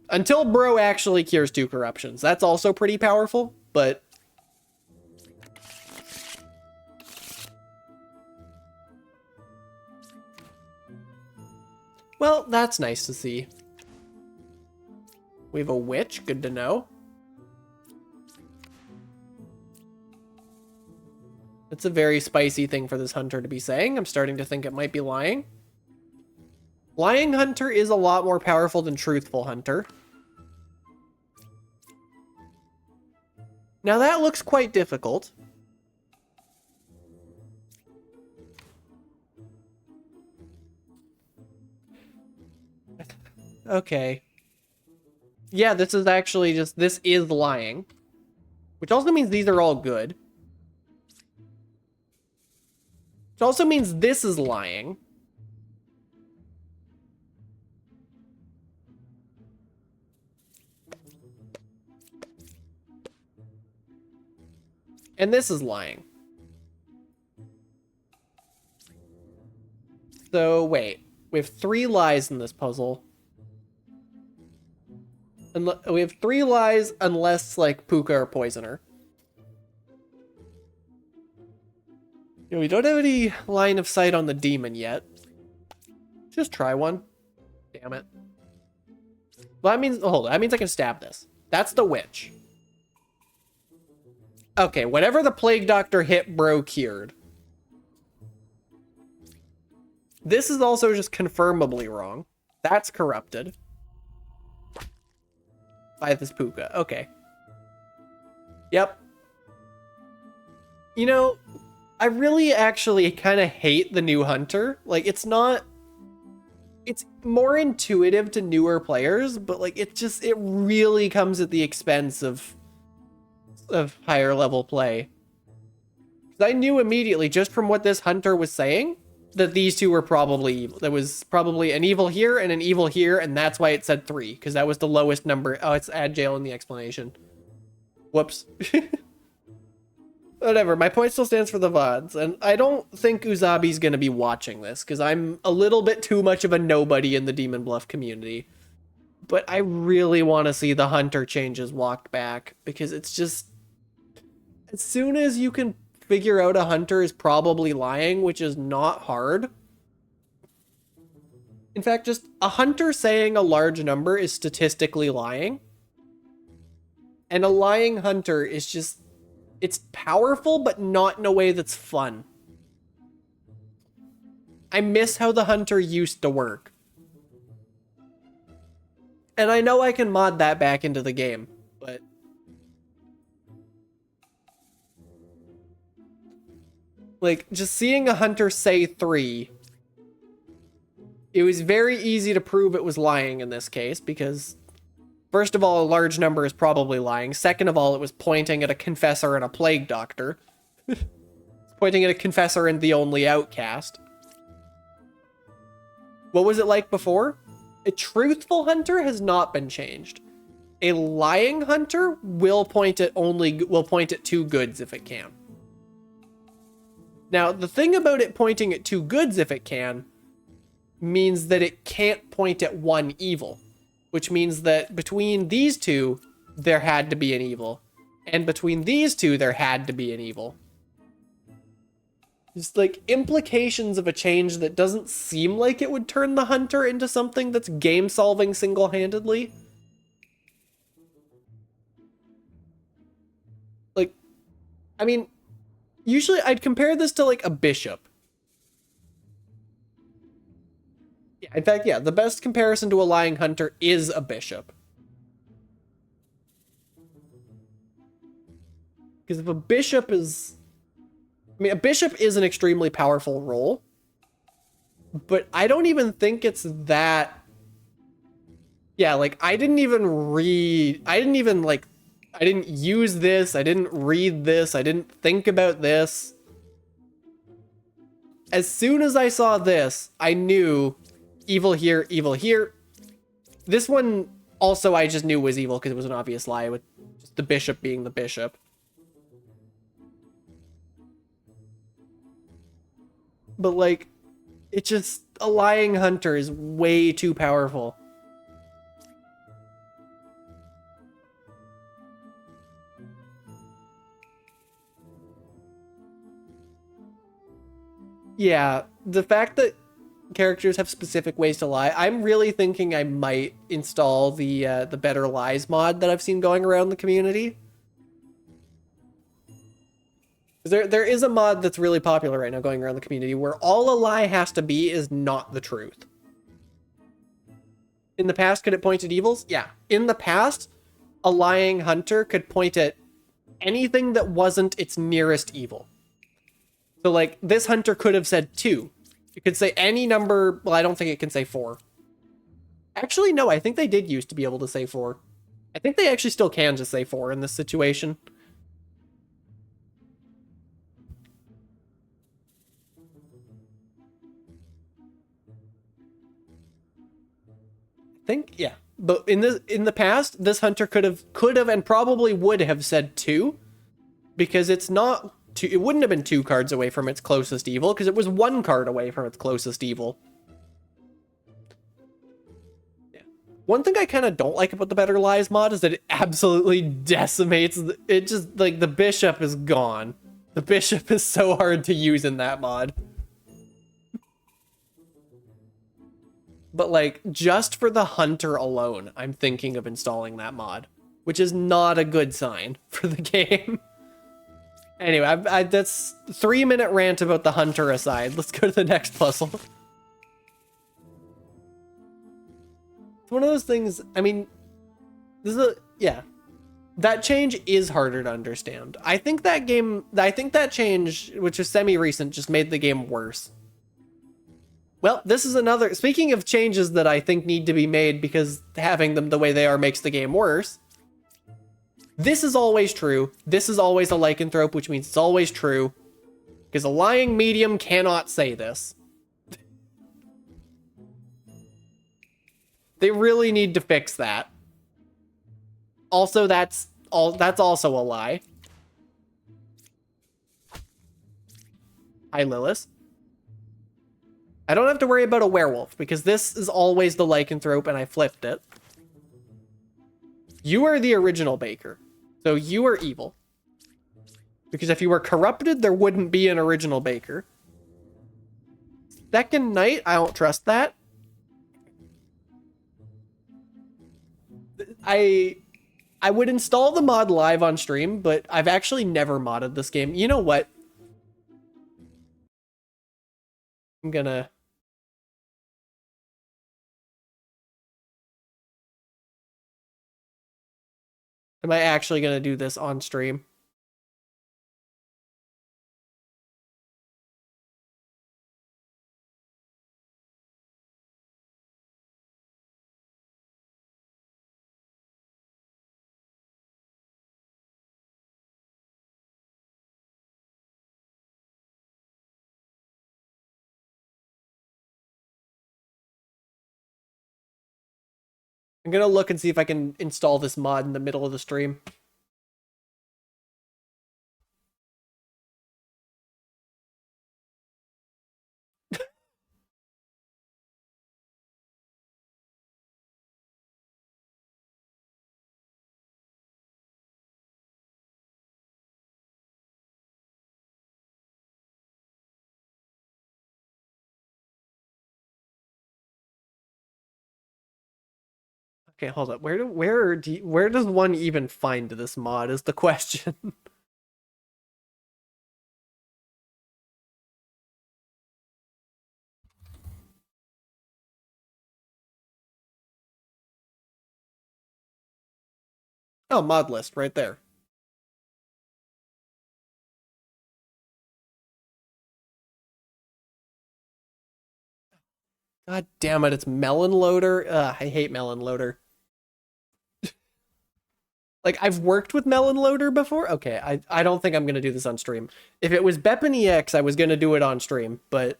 Until Bro actually cures 2 corruptions. That's also pretty powerful, but... Well, that's nice to see. We have a witch, good to know. It's a very spicy thing for this hunter to be saying. I'm starting to think it might be lying. Lying hunter is a lot more powerful than truthful hunter. Now that looks quite difficult. Okay. Yeah, this is actually just, this is lying. Which also means these are all good. Which also means this is lying. And this is lying. So, wait. We have 3 lies in this puzzle. We have 3 lies unless, like, Puka or Poisoner. You know, we don't have any line of sight on the demon yet. Just try one. Damn it. Well, that means... hold on. That means I can stab this. That's the witch. Okay, whatever the Plague Doctor hit, bro cured. This is also just confirmably wrong. That's corrupted. By this Puka. Okay. Yep. You know, I really actually kind of hate the new Hunter. Like, it's not... it's more intuitive to newer players, but, like, it really comes at the expense of higher level play. 'Cause I knew immediately, just from what this Hunter was saying, that these two were probably evil. There was probably an evil here and an evil here, and that's why it said 3, because that was the lowest number. Oh, it's add jail in the explanation. Whoops. Whatever, my point still stands for the VODs, and I don't think Uzabi's gonna be watching this, because I'm a little bit too much of a nobody in the Demon Bluff community. But I really want to see the Hunter changes walked back, because it's just... as soon as you can figure out a Hunter is probably lying, which is not hard. In fact, just a Hunter saying a large number is statistically lying. And a lying Hunter is just... it's powerful, but not in a way that's fun. I miss how the Hunter used to work. And I know I can mod that back into the game, but... like, just seeing a Hunter say 3, it was very easy to prove it was lying in this case, because, first of all, a large number is probably lying. Second of all, it was pointing at a Confessor and a Plague Doctor. It's pointing at a Confessor and the only outcast. What was it like before? A truthful Hunter has not been changed. A lying Hunter will point at 2 goods if it can. Now, the thing about it pointing at 2 goods if it can means that it can't point at 1 evil, which means that between these 2, there had to be an evil, and between these 2, there had to be an evil. Just like implications of a change that doesn't seem like it would turn the Hunter into something that's game solving single-handedly. Like, I mean, usually I'd compare this to like a bishop. Yeah, in fact, yeah, the best comparison to a lying Hunter is a bishop. Because if a bishop is... I mean, a bishop is an extremely powerful role, but I don't even think it's that... yeah, like, I didn't use this, I didn't read this, I didn't think about this. As soon as I saw this, I knew evil here, evil here. This one also I just knew was evil because it was an obvious lie with just the bishop being the bishop. But like, it just, a lying Hunter is way too powerful. Yeah, the fact that characters have specific ways to lie, I'm really thinking I might install the Better Lies mod that I've seen going around the community. There is a mod that's really popular right now going around the community where all a lie has to be is not the truth. In the past, could it point at evils? Yeah. In the past, a lying Hunter could point at anything that wasn't its nearest evil. So, like, this Hunter could have said 2. It could say any number... well, I don't think it can say 4. Actually, no, I think they did used to be able to say 4. I think they actually still can just say 4 in this situation. I think, yeah. But in the past, this Hunter could have and probably would have said 2. Because it's not... it wouldn't have been 2 cards away from its closest evil, because it was 1 card away from its closest evil. Yeah. One thing I kind of don't like about the Better Lies mod is that it absolutely decimates. It just, like, the bishop is gone. The bishop is so hard to use in that mod. But, like, just for the hunter alone, I'm thinking of installing that mod, which is not a good sign for the game. Anyway, that's 3-minute rant about the hunter aside. Let's go to the next puzzle. It's one of those things, I mean, this is yeah. That change is harder to understand. I think that change, which is semi-recent, just made the game worse. Well, this is another, speaking of changes that I think need to be made because having them the way they are makes the game worse. This is always true. This is always a lycanthrope, which means it's always true. Because a lying medium cannot say this. They really need to fix that. Also, that's also a lie. Hi, Lilith. I don't have to worry about a werewolf, because this is always the lycanthrope, and I flipped it. You are the original baker. So you are evil. Because if you were corrupted, there wouldn't be an original baker. Second night, I don't trust that. I would install the mod live on stream, but I've actually never modded this game. You know what? I'm gonna... Am I actually gonna do this on stream? I'm gonna look and see if I can install this mod in the middle of the stream. Okay, hold up. Where does one even find this mod is the question. Oh, mod list right there. God damn it, it's Melon Loader. Ugh, I hate Melon Loader. Like, I've worked with Melon Loader before. Okay, I don't think I'm going to do this on stream. If it was Beppin EX, I was going to do it on stream, but...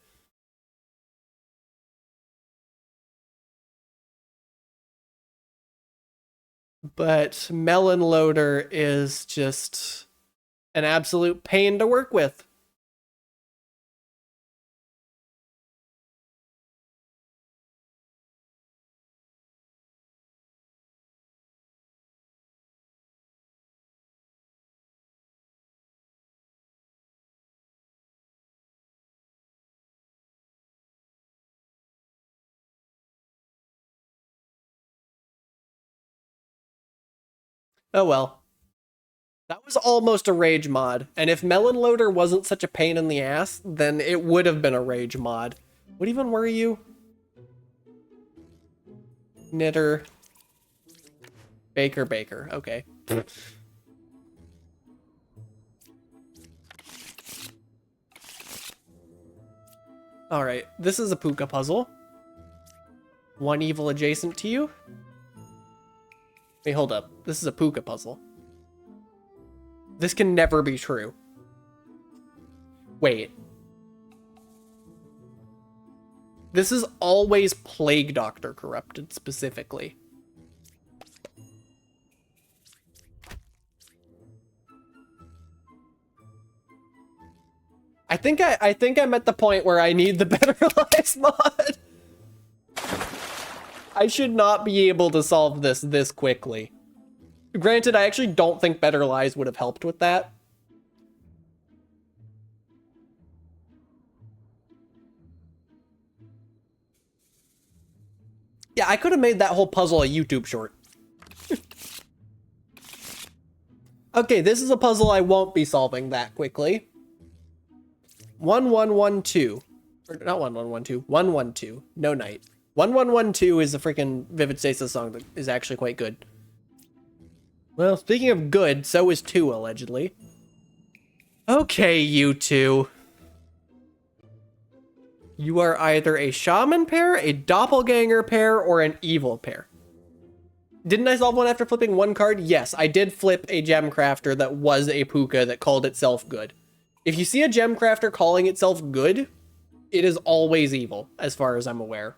But Melon Loader is just an absolute pain to work with. Oh well. That was almost a rage mod, and if Melon Loader wasn't such a pain in the ass, then it would have been a rage mod. What even were you? Knitter. Baker. Okay. Alright, this is a puka puzzle. One evil adjacent to you? Wait, hold up. This is a puka puzzle. This can never be true. Wait. This is always Plague Doctor corrupted, specifically. I think I'm at the point where I need the Better Lies mod. I should not be able to solve this quickly. Granted, I actually don't think Better Lies would have helped with that. Yeah, I could have made that whole puzzle a YouTube short. Okay, this is a puzzle I won't be solving that quickly. 1112. Or not 1112. 112. No night. 1112 is a freaking Vivid Stasis song that is actually quite good. Well, speaking of good, so is 2, allegedly. Okay, you two. You are either a shaman pair, a doppelganger pair, or an evil pair. Didn't I solve one after flipping one card? Yes, I did flip a gem crafter that was a puka that called itself good. If you see a gem crafter calling itself good, it is always evil, as far as I'm aware.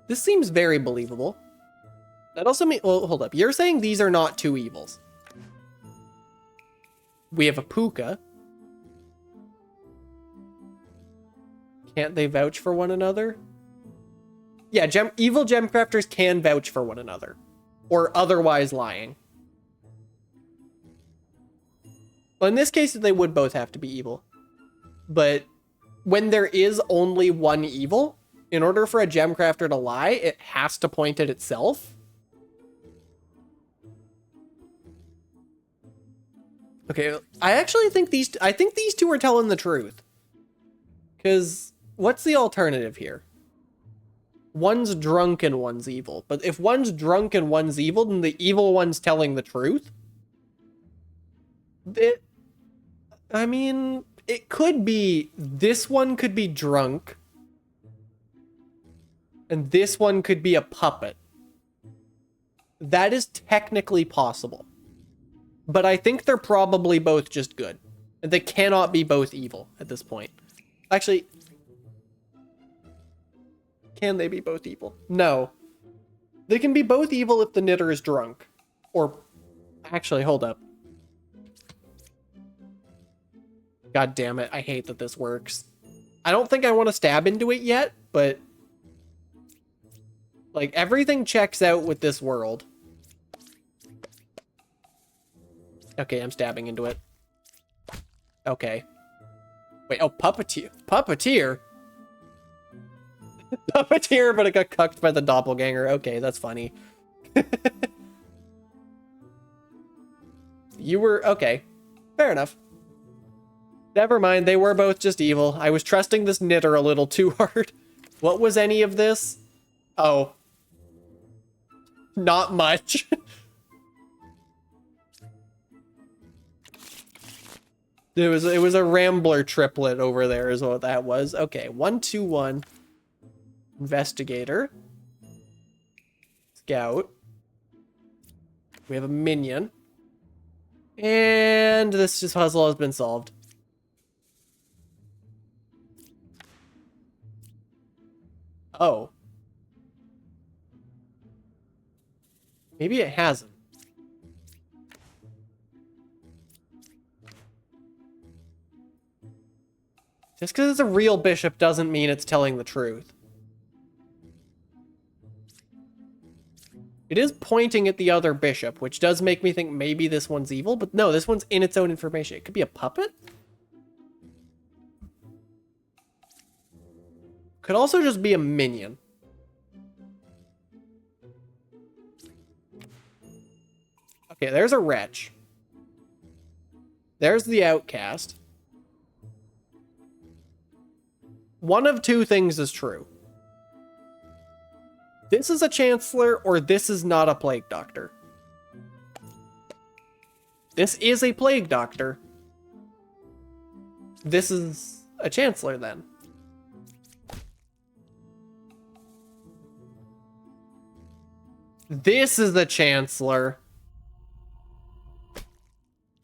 This seems very believable. That also means... Well, hold up. You're saying these are not two evils. We have a puka. Can't they vouch for one another? Yeah, evil gem crafters can vouch for one another. Or otherwise lying. Well, in this case, they would both have to be evil. But when there is only one evil, in order for a gem crafter to lie, it has to point at itself. Okay, I actually think these two are telling the truth. Because what's the alternative here? One's drunk and one's evil. But if one's drunk and one's evil, then the evil one's telling the truth. I mean, it could be, this one could be drunk. And this one could be a puppet. That is technically possible. But I think they're probably both just good. And they cannot be both evil at this point. Actually, can they be both evil? No. They can be both evil if the knitter is drunk. Or, actually, hold up. God damn it, I hate that this works. I don't think I want to stab into it yet, but... like, everything checks out with this world. Okay, I'm stabbing into it. Okay. Wait, oh, puppeteer. Puppeteer? Puppeteer, but it got cucked by the doppelganger. Okay, that's funny. You were... okay. Fair enough. Never mind, they were both just evil. I was trusting this knitter a little too hard. What was any of this? Oh. Not much. It was a Rambler triplet over there is what that was. Okay, 121. Investigator. Scout. We have a minion. And this just puzzle has been solved. Oh. Maybe it hasn't. Just because it's a real bishop doesn't mean it's telling the truth. It is pointing at the other bishop, which does make me think maybe this one's evil, but no, this one's in its own information. It could be a puppet? Could also just be a minion. Okay, there's a wretch. There's the outcast. One of two things is true. This is a chancellor, or this is not a plague doctor. This is a plague doctor. This is a chancellor, then. This is the chancellor.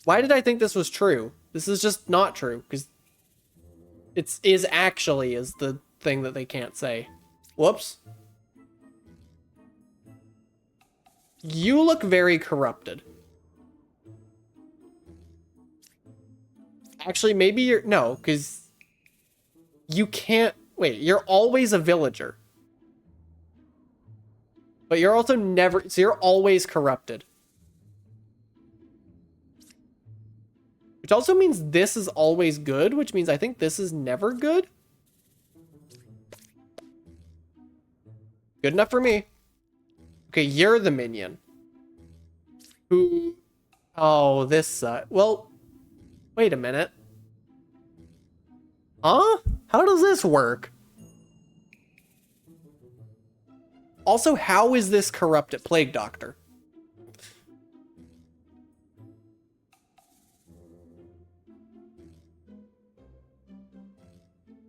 Why did I think this was true? This is just not true, because it's is actually is the thing that they can't say. Whoops. You look very corrupted. Actually, maybe you're... no, because you can't Wait, you're always a villager. But you're also never... So you're always corrupted. Which also means this is always good, which means I think this is never good. Good enough for me. Okay, you're the minion. Who... Oh, this... well, wait a minute. Huh? How does this work? Also, how is this corrupted Plague Doctor?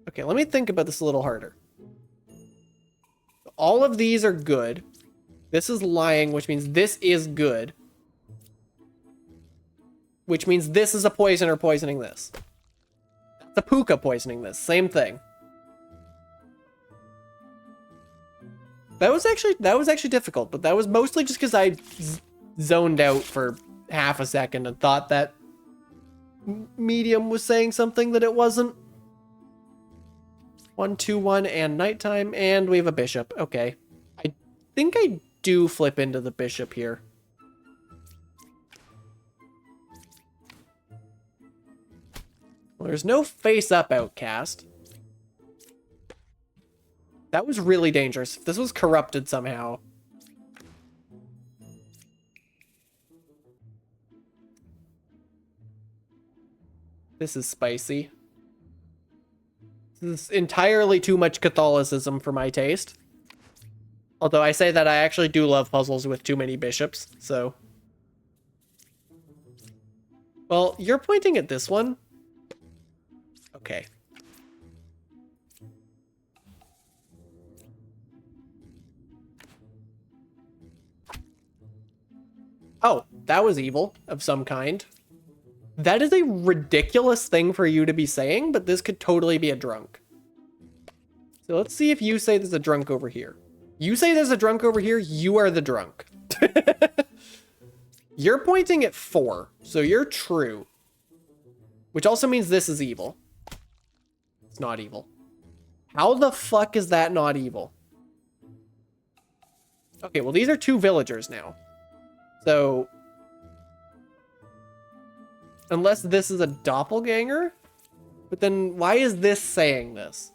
Okay, let me think about this a little harder. All of these are good. This is lying, which means this is good. Which means this is a poisoner poisoning this. That's a puka poisoning this. Same thing. That was actually difficult, but that was mostly just because I zoned out for half a second and thought that medium was saying something that it wasn't. 1, 2, 1, and nighttime, and we have a bishop. Okay. I think I do flip into the bishop here. Well, there's no face-up outcast. That was really dangerous. If this was corrupted somehow. This is spicy. This is entirely too much Catholicism for my taste. Although I say that I actually do love puzzles with too many bishops, so... Well, you're pointing at this one. Okay. Oh, that was evil of some kind. That is a ridiculous thing for you to be saying, but this could totally be a drunk. So let's see if you say there's a drunk over here. You say there's a drunk over here, you are the drunk. You're pointing at 4, so you're true. Which also means this is evil. It's not evil. How the fuck is that not evil? Okay, well these are 2 villagers now. So... Unless this is a doppelganger? But then why is this saying this?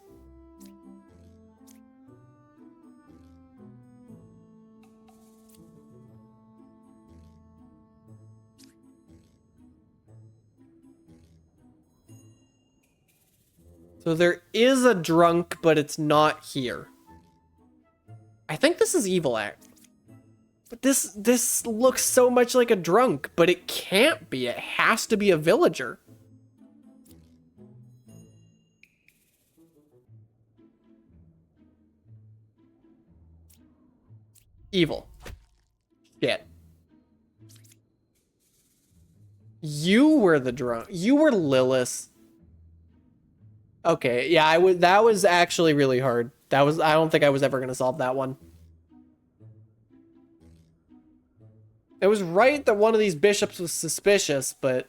So there is a drunk, but it's not here. I think this is evil act. But this looks so much like a drunk, but it can't be. It has to be a villager. Evil. Shit. You were the drunk. You were Lilith. Okay, yeah, that was actually really hard. I don't think I was ever gonna solve that one. It was right that one of these bishops was suspicious, but...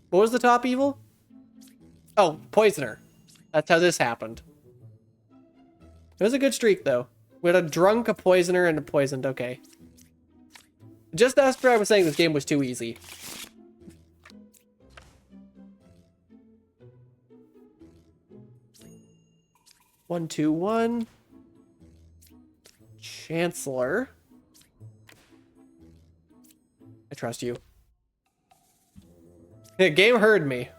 What was the top evil? Oh, poisoner. That's how this happened. It was a good streak, though. We had a drunk, a poisoner, and a poisoned. Okay. Just after I was saying this game was too easy. One, 2, 1. Chancellor. I trust you. The game heard me.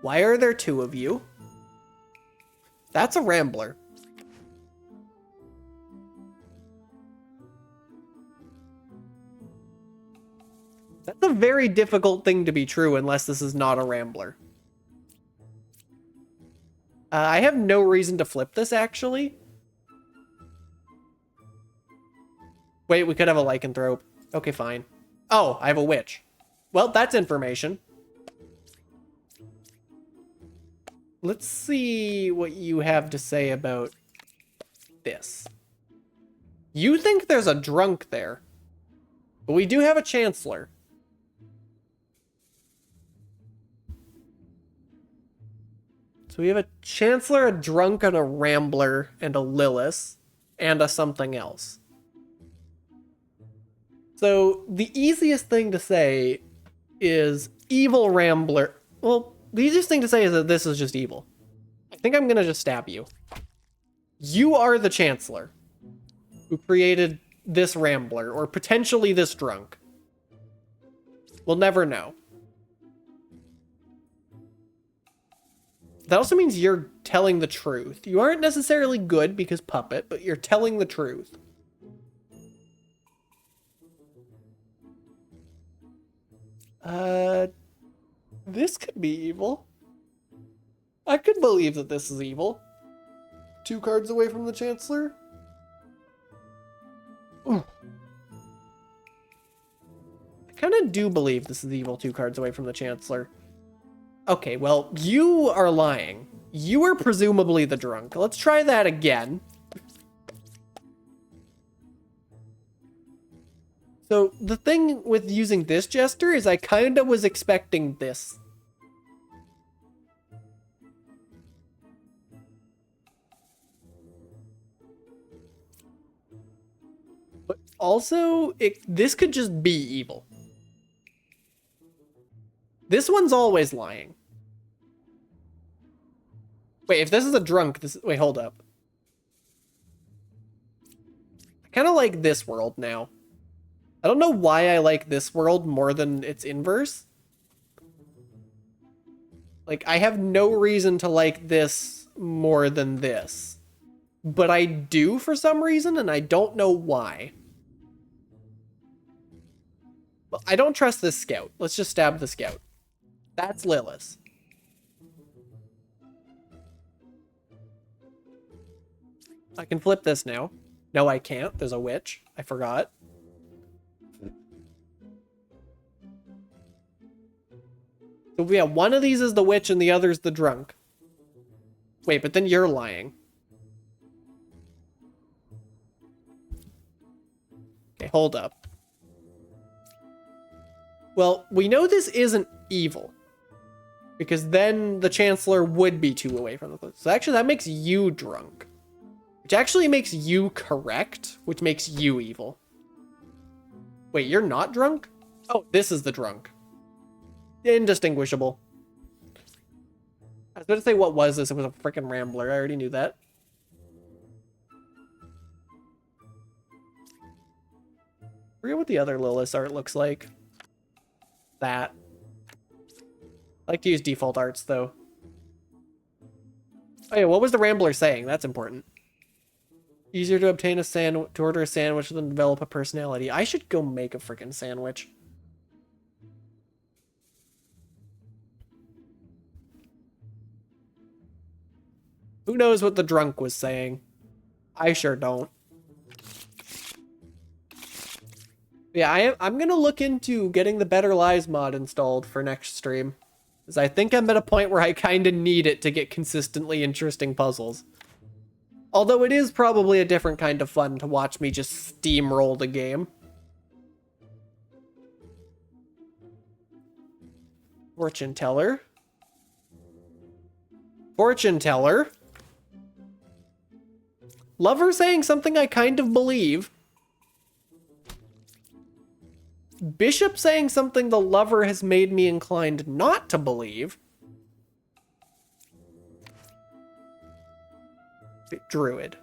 Why are there 2 of you? That's a rambler. That's a very difficult thing to be true unless this is not a rambler. I have no reason to flip this, actually. Wait, we could have a lycanthrope. Okay, fine. Oh, I have a witch. Well, that's information. Let's see what you have to say about this. You think there's a drunk there, but we do have a chancellor. So we have a Chancellor, a Drunk, and a Rambler, and a Lilith, and a something else. So the easiest thing to say is evil Rambler. Well, the easiest thing to say is that this is just evil. I think I'm gonna just stab you. You are the Chancellor who created this Rambler, or potentially this Drunk. We'll never know. That also means you're telling the truth. You aren't necessarily good because puppet, but you're telling the truth. This could be evil. I could believe that this is evil. 2 cards away from the Chancellor. Ooh. I kind of do believe this is evil 2 cards away from the Chancellor. Okay, well, you are lying. You are presumably the Drunk. Let's try that again. So the thing with using this Jester is I kind of was expecting this. But also, this could just be evil. This one's always lying. Wait, if this is a Drunk, wait, hold up. I kind of like this world now. I don't know why I like this world more than its inverse. Like, I have no reason to like this more than this. But I do for some reason, and I don't know why. Well, I don't trust this Scout. Let's just stab the Scout. That's Lilith. I can flip this now. No, I can't. There's a witch. I forgot. So yeah, one of these is the witch and the other's the Drunk. Wait, but then you're lying. Okay, hold up. Well, we know this isn't evil. Because then the Chancellor would be 2 away from the close. So actually that makes you Drunk. Which actually makes you correct, which makes you evil. Wait, you're not Drunk? Oh, this is the Drunk. Indistinguishable. I was about to say, what was this? It was a freaking Rambler. I already knew that. I forget what the other Lilith art looks like. That. I like to use default arts, though. Oh yeah, what was the Rambler saying? That's important. Easier to obtain a sandwich, to order a sandwich than develop a personality. I should go make a freaking sandwich. Who knows what the Drunk was saying? I sure don't. Yeah, I'm gonna look into getting the Better Lies mod installed for next stream. Because I think I'm at a point where I kind of need it to get consistently interesting puzzles. Although it is probably a different kind of fun to watch me just steamroll the game. Fortune teller. Fortune teller. Lover saying something I kind of believe. Bishop saying something the lover has made me inclined not to believe. Druid.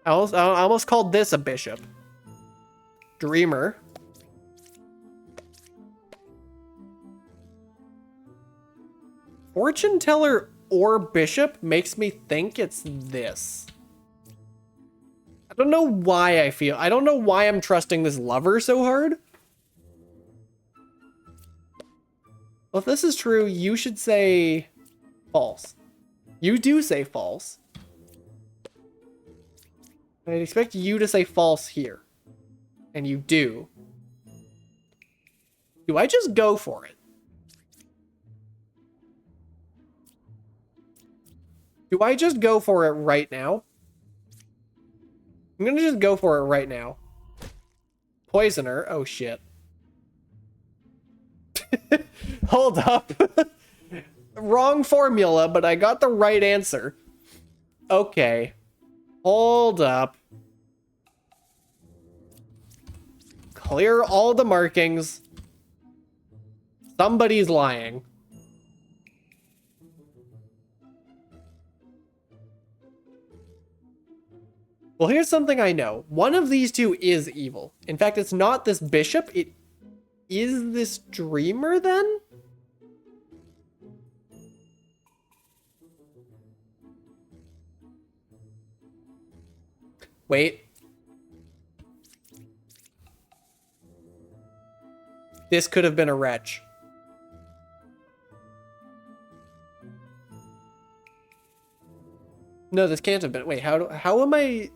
I almost called this a bishop. Dreamer. Fortune teller or bishop makes me think it's this. I don't know why I don't know why I'm trusting this lover so hard. Well, if this is true, you should say false. You do say false. I'd expect you to say false here. And you do. Do I just go for it? Do I just go for it right now? I'm gonna just go for it right now. Poisoner. Oh, shit. Hold up. Wrong formula, but I got the right answer. Okay. Hold up. Clear all the markings. Somebody's lying. Well, here's something I know. One of these two is evil. In fact, it's not this bishop. It is this dreamer, then? Wait. This could have been a wretch. No, this can't have been. Wait, how am I...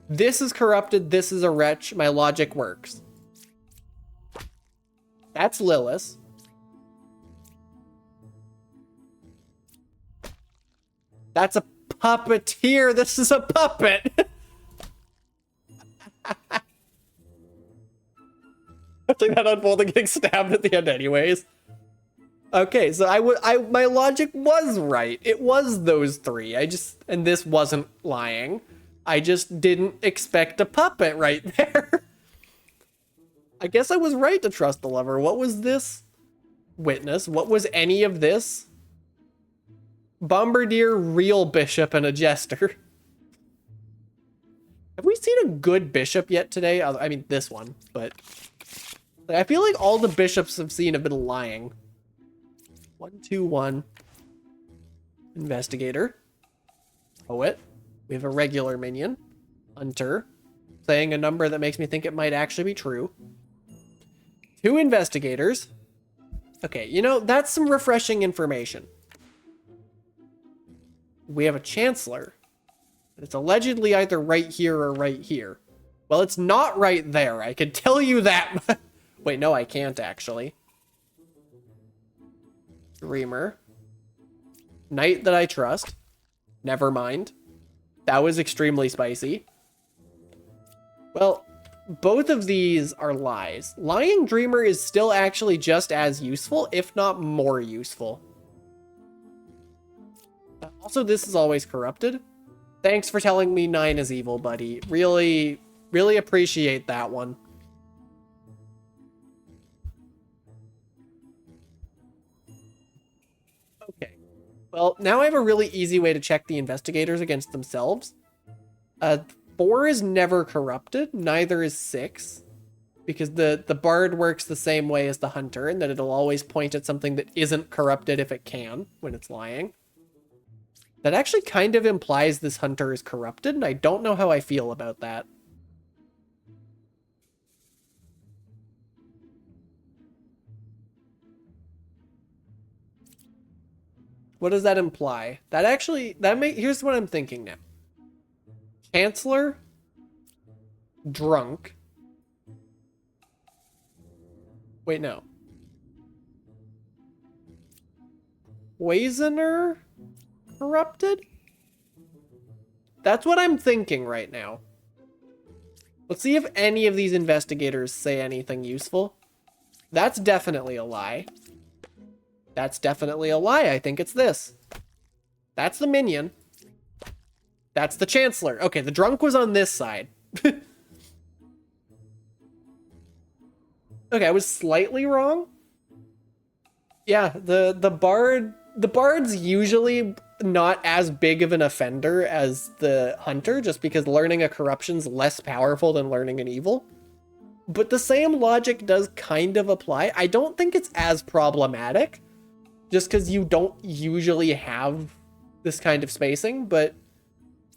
This is corrupted, this is a wretch. My logic works. That's Lilith. That's a puppeteer. This is a puppet. I think that unfolding getting stabbed at the end anyways. Okay, so my logic was right. It was those three. And this wasn't lying. I just didn't expect a puppet right there. I guess I was right to trust the lover. What was this? Witness. What was any of this? Bombardier, real bishop, and a jester. Have we seen a good bishop yet today? I mean, this one, but... I feel like all the bishops I've seen have been lying. 1-2-1. Investigator. Poet. We have a regular minion. Hunter. Saying a number that makes me think it might actually be true. 2 investigators. Okay, you know, that's some refreshing information. We have a chancellor. It's allegedly either right here or right here. Well, it's not right there. I can tell you that. Wait, no, I can't actually. Dreamer. Knight that I trust. Never mind. That was extremely spicy. Well, both of these are lies. Lying Dreamer is still actually just as useful, if not more useful. Also, this is always corrupted. Thanks for telling me 9 is evil, buddy. Really, really appreciate that one. Okay. Well, now I have a really easy way to check the investigators against themselves. 4 is never corrupted, neither is 6. Because the bard works the same way as the hunter, in that it'll always point at something that isn't corrupted if it can, when it's lying. That actually kind of implies this hunter is corrupted, and I don't know how I feel about that. What does that imply? That actually, here's what I'm thinking now. Chancellor, drunk. Wait, no. Poisoner, corrupted? That's what I'm thinking right now. Let's see if any of these investigators say anything useful. That's definitely a lie. That's definitely a lie. I think it's this. That's the minion. That's the chancellor. Okay, the drunk was on this side. Okay, I was slightly wrong. Yeah, the bard's usually not as big of an offender as the hunter, just because learning a corruption's less powerful than learning an evil. But the same logic does kind of apply. I don't think it's as problematic, just because you don't usually have this kind of spacing, but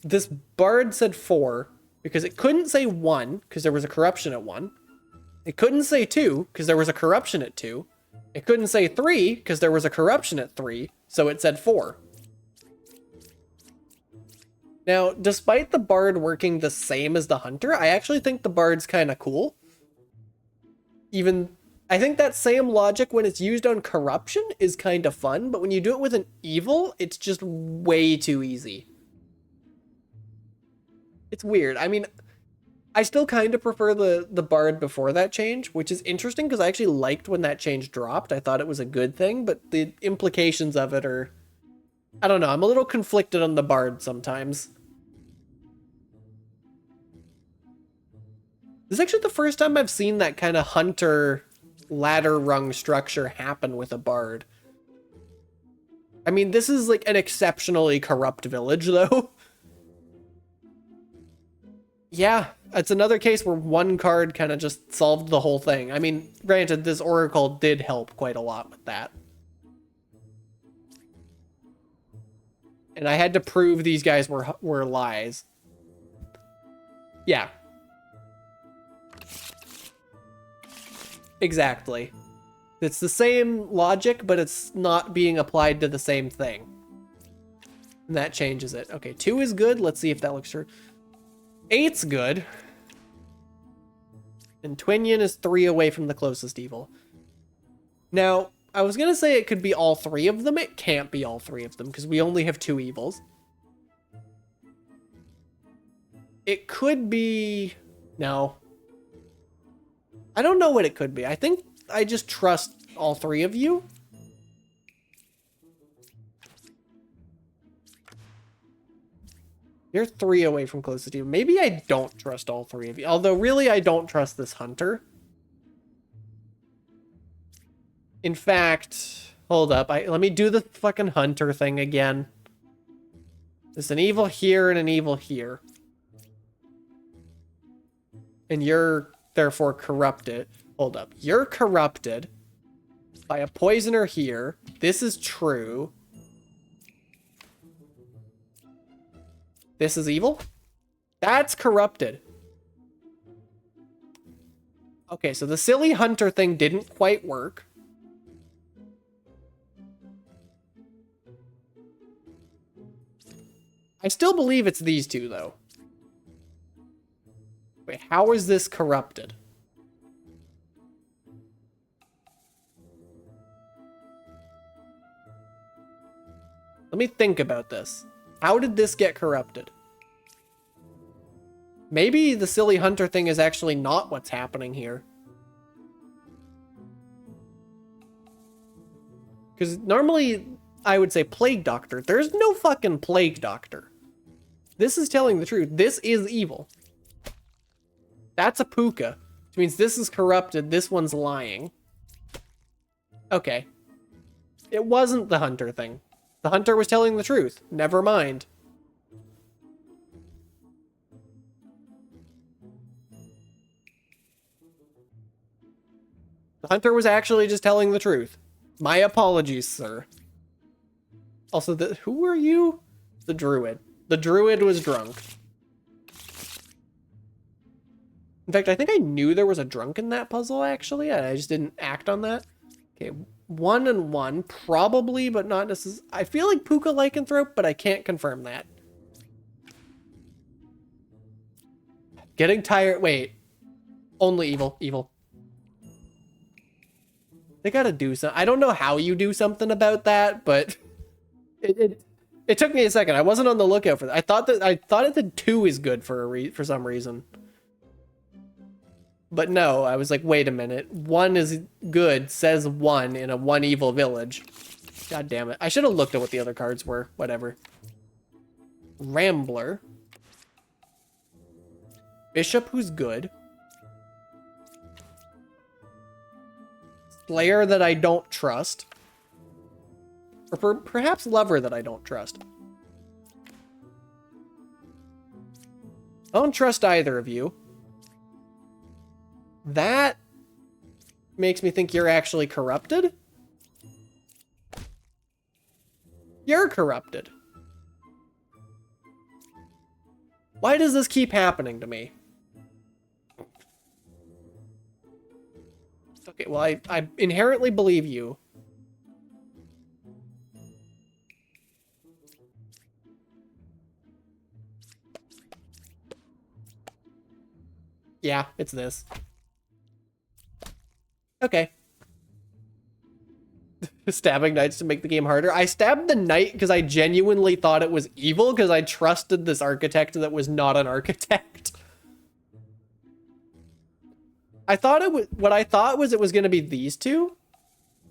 this bard said 4, because it couldn't say 1, because there was a corruption at 1. It couldn't say 2, because there was a corruption at 2. It couldn't say 3, because there was a corruption at 3, so it said 4. Now, despite the bard working the same as the hunter, I actually think the bard's kind of cool. I think that same logic, when it's used on corruption, is kind of fun, but when you do it with an evil, it's just way too easy. It's weird. I mean, I still kind of prefer the Bard before that change, which is interesting because I actually liked when that change dropped. I thought it was a good thing, but the implications of it are... I don't know, I'm a little conflicted on the Bard sometimes. This is actually the first time I've seen that kind of hunter ladder rung structure happen with a Bard. I mean, this is like an exceptionally corrupt village, though. Yeah, it's another case where one card kind of just solved the whole thing. I mean, granted, this Oracle did help quite a lot with that. And I had to prove these guys were lies. Yeah. Exactly. It's the same logic, but it's not being applied to the same thing. And that changes it. Okay, 2 is good. Let's see if that looks true. 8's good. And Twinion is 3 away from the closest evil. Now, I was going to say it could be all 3 of them. It can't be all 3 of them because we only have 2 evils. It could be... No. I don't know what it could be. I think I just trust all 3 of you. You're 3 away from closest evil. Maybe I don't trust all 3 of you. Although, really, I don't trust this hunter. In fact, hold up. Let me do the fucking hunter thing again. There's an evil here and an evil here. And you're therefore corrupted. Hold up. You're corrupted by a poisoner here. This is true. This is evil? That's corrupted. Okay, so the silly hunter thing didn't quite work. I still believe it's these 2, though. Wait, how is this corrupted? Let me think about this. How did this get corrupted? Maybe the silly hunter thing is actually not what's happening here. Because normally I would say plague doctor. There's no fucking plague doctor. This is telling the truth. This is evil. That's a puka, which means this is corrupted. This one's lying. Okay. It wasn't the hunter thing. The hunter was telling the truth. Never mind. The hunter was actually just telling the truth. My apologies, sir. Also, who are you? The druid. The druid was drunk. In fact, I think I knew there was a drunk in that puzzle, actually. I just didn't act on that. Okay, 1 and 1, probably, but not necessarily. I feel like Puka Lycanthrope, but I can't confirm that. Getting tired. Wait. Only evil. Evil. They gotta do something. I don't know how you do something about that, but it took me a second. I wasn't on the lookout for that. I thought it the 2 is good for some reason. But no, I was like, wait a minute. 1 is good, says 1 in a 1 evil village. God damn it. I should have looked at what the other cards were. Whatever. Rambler. Bishop, who's good. Slayer that I don't trust. Or perhaps Lover that I don't trust. I don't trust either of you. That makes me think you're actually corrupted. You're corrupted. Why does this keep happening to me? Okay, well, I inherently believe you. Yeah, it's this. Okay. Stabbing knights to make the game harder. I stabbed the knight because I genuinely thought it was evil because I trusted this architect that was not an architect. I thought it was, what I thought was it was going to be these two.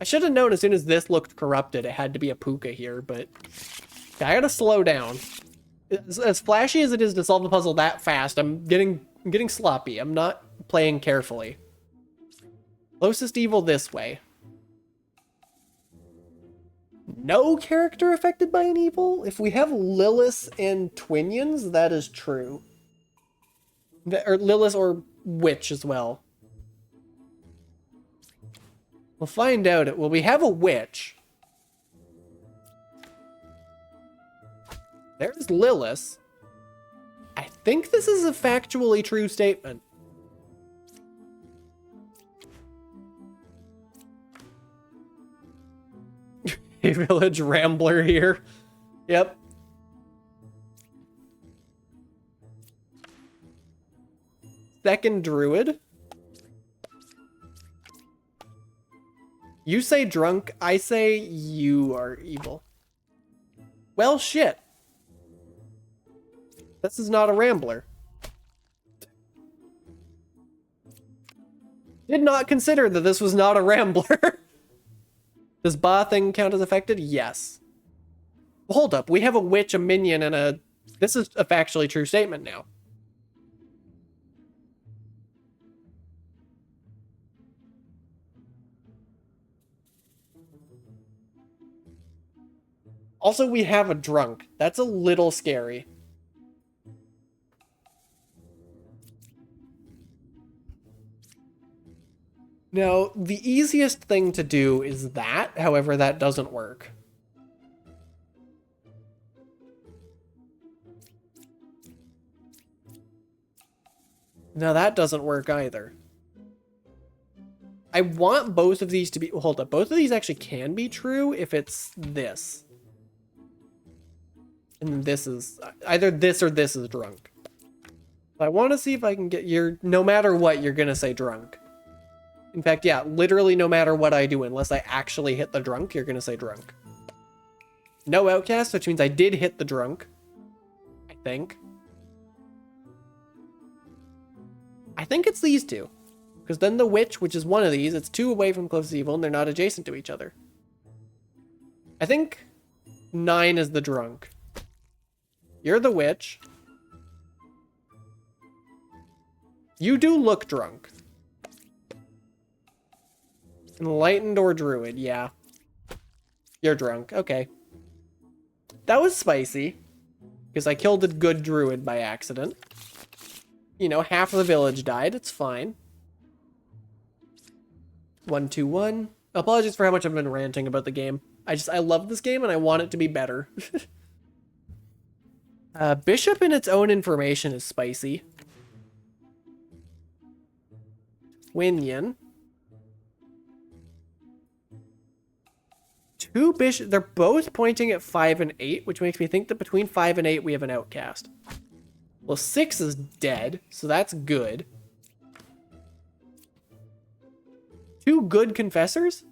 I should have known as soon as this looked corrupted, it had to be a puka here, but I gotta slow down. As flashy as it is to solve the puzzle that fast, I'm getting sloppy. I'm not playing carefully. Closest evil this way. No character affected by an evil? If we have Lilith and Twinions, that is true. Or Lilith or Witch as well. We'll find out. Well, we have a Witch. There's Lilith. I think this is a factually true statement. A village rambler here. Yep. Second druid. You say drunk, I say you are evil. Well, shit. This is not a rambler. Did not consider that this was not a rambler. Does Ba thing count as affected? Yes. Well, hold up. We have a witch, a minion, and a... This is a factually true statement now. Also, we have a drunk. That's a little scary. Now, the easiest thing to do is that. However, that doesn't work. Now, that doesn't work either. I want both of these to be... Hold up. Both of these actually can be true if it's this. And this is... Either this or this is drunk. I want to see if I can get your... No matter what, you're going to say drunk. In fact, yeah, literally no matter what I do, unless I actually hit the drunk, you're going to say drunk. No outcast, which means I did hit the drunk. I think. I think it's these two. Because then the witch, which is one of these, it's two away from closest evil, and they're not adjacent to each other. I think 9 is the drunk. You're the witch. You do look drunk. Enlightened or druid, yeah. You're drunk, okay. That was spicy. Because I killed a good druid by accident. You know, half of the village died, it's fine. 1-2-1. Apologies for how much I've been ranting about the game. I love this game and I want it to be better. Bishop in its own information is spicy. Twinion. Two bishops, they're both pointing at 5 and 8, which makes me think that between 5 and 8 we have an outcast. Well, 6 is dead, so that's good. 2 good confessors?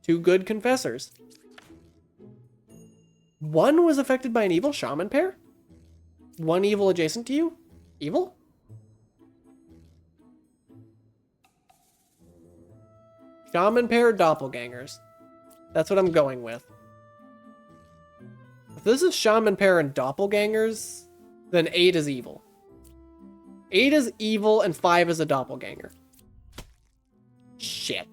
Two good confessors. 1 was affected by an evil shaman pair? 1 evil adjacent to you? Evil? Shaman pair, doppelgangers. That's what I'm going with. If this is shaman pair and doppelgangers, then 8 is evil. 8 is evil and 5 is a doppelganger. Shit.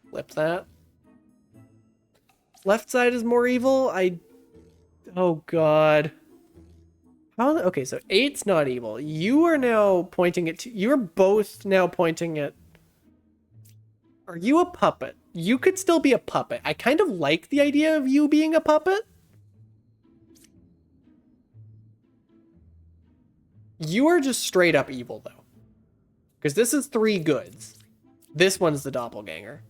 Flip that. Left side is more evil. Oh god. How? Okay, so 8's not evil. You are now pointing at... You're both now pointing at... Are you a puppet? You could still be a puppet. I kind of like the idea of you being a puppet. You are just straight up evil, though. Because this is 3 goods. This one's the doppelganger.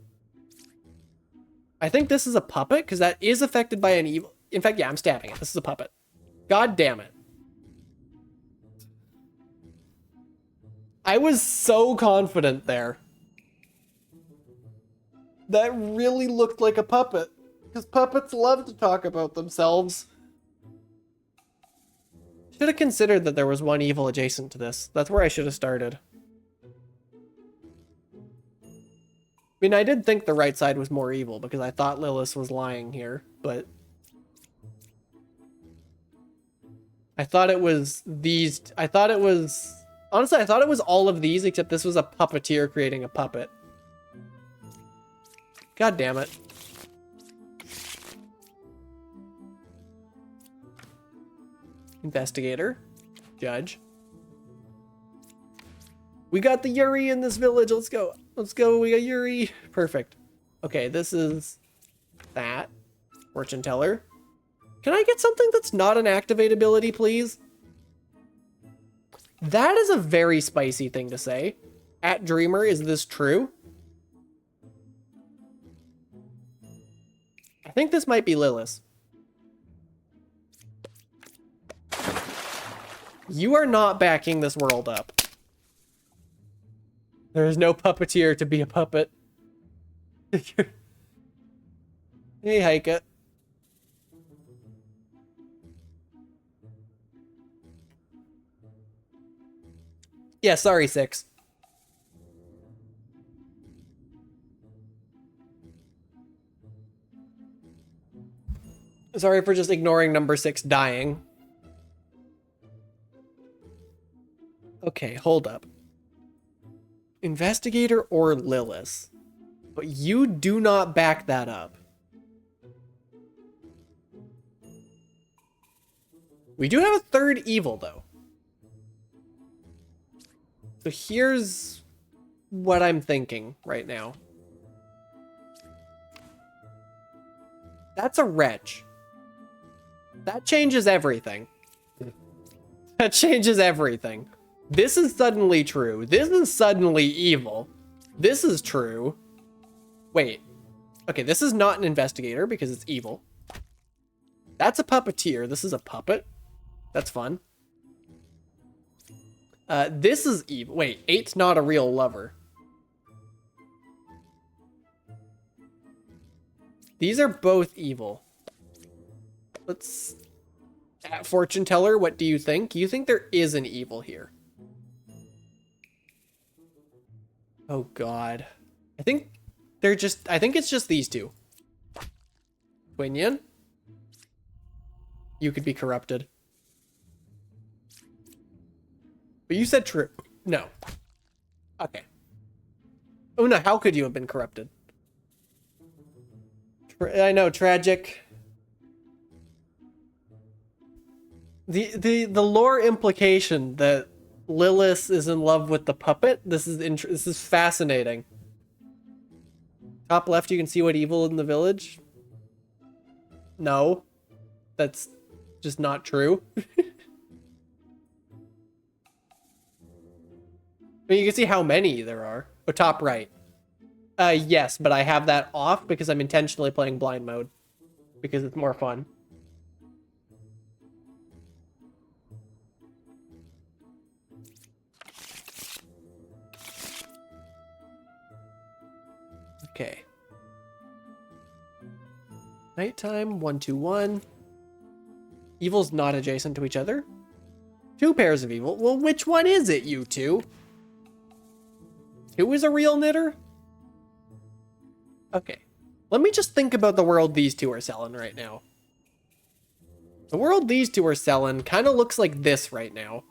I think this is a puppet, because that is affected by an evil... In fact, yeah, I'm stabbing it. This is a puppet. God damn it. I was so confident there. That really looked like a puppet. Because puppets love to talk about themselves. Should have considered that there was one evil adjacent to this. That's where I should have started. I mean, I did think the right side was more evil because I thought Lilith was lying here, but I thought it was these. I thought it was, honestly, I thought it was all of these, except this was a puppeteer creating a puppet. God damn it. Investigator. Judge. We got the Yuri in this village. Let's go. Let's go. We got Yuri. Perfect. Okay, this is that. Fortune teller. Can I get something that's not an activate ability, please? That is a very spicy thing to say. At Dreamer, is this true? I think this might be Lilith. You are not backing this world up. There is no puppeteer to be a puppet. Hey, Heike. Yeah, sorry, 6. Sorry for just ignoring number 6 dying. Okay, hold up. Investigator or Lilith? But you do not back that up. We do have a third evil, though. So here's what I'm thinking right now. That's a wretch. That changes everything. That changes everything. This is suddenly true. This is suddenly evil. This is true. Wait. Okay, this is not an investigator because it's evil. That's a puppeteer. This is a puppet. That's fun. This is evil. Wait, 8's not a real lover. These are both evil. Let's... At Fortune Teller, what do you think? You think there is an evil here? Oh god. I think they're just... I think it's just these two. Quinion? You could be corrupted. But you said true. No. Okay. Oh no, how could you have been corrupted? I know, tragic. The lore implication that Lilith is in love with the puppet. This is fascinating. Top left, you can see what evil in the village. No, that's just not true. I mean, you can see how many there are. Oh, top right. Yes, but I have that off because I'm intentionally playing blind mode because it's more fun. Okay. Nighttime, 1-2-1. Evil's not adjacent to each other. 2 pairs of evil. Well, which one is it, you two? Who is a real knitter? Okay. Let me just think about the world these two are selling right now. The world these two are selling kind of looks like this right now.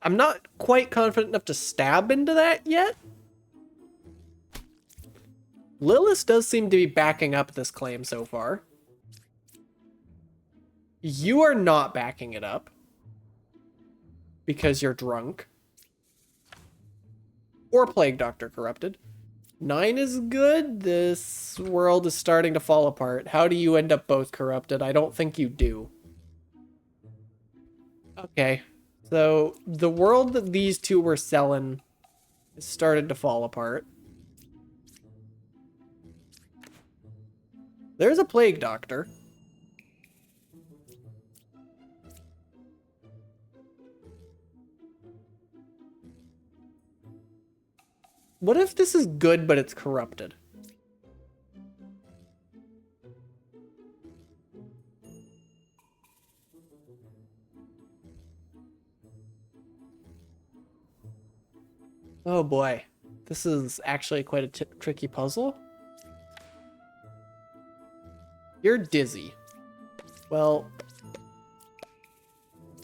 I'm not quite confident enough to stab into that yet. Lilith does seem to be backing up this claim so far. You are not backing it up. Because you're drunk. Or Plague Doctor corrupted. 9 is good. This world is starting to fall apart. How do you end up both corrupted? I don't think you do. Okay. So the world that these two were selling has started to fall apart. There's a Plague Doctor. What if this is good, but it's corrupted? Oh boy. This is actually quite a tricky puzzle. You're dizzy. Well,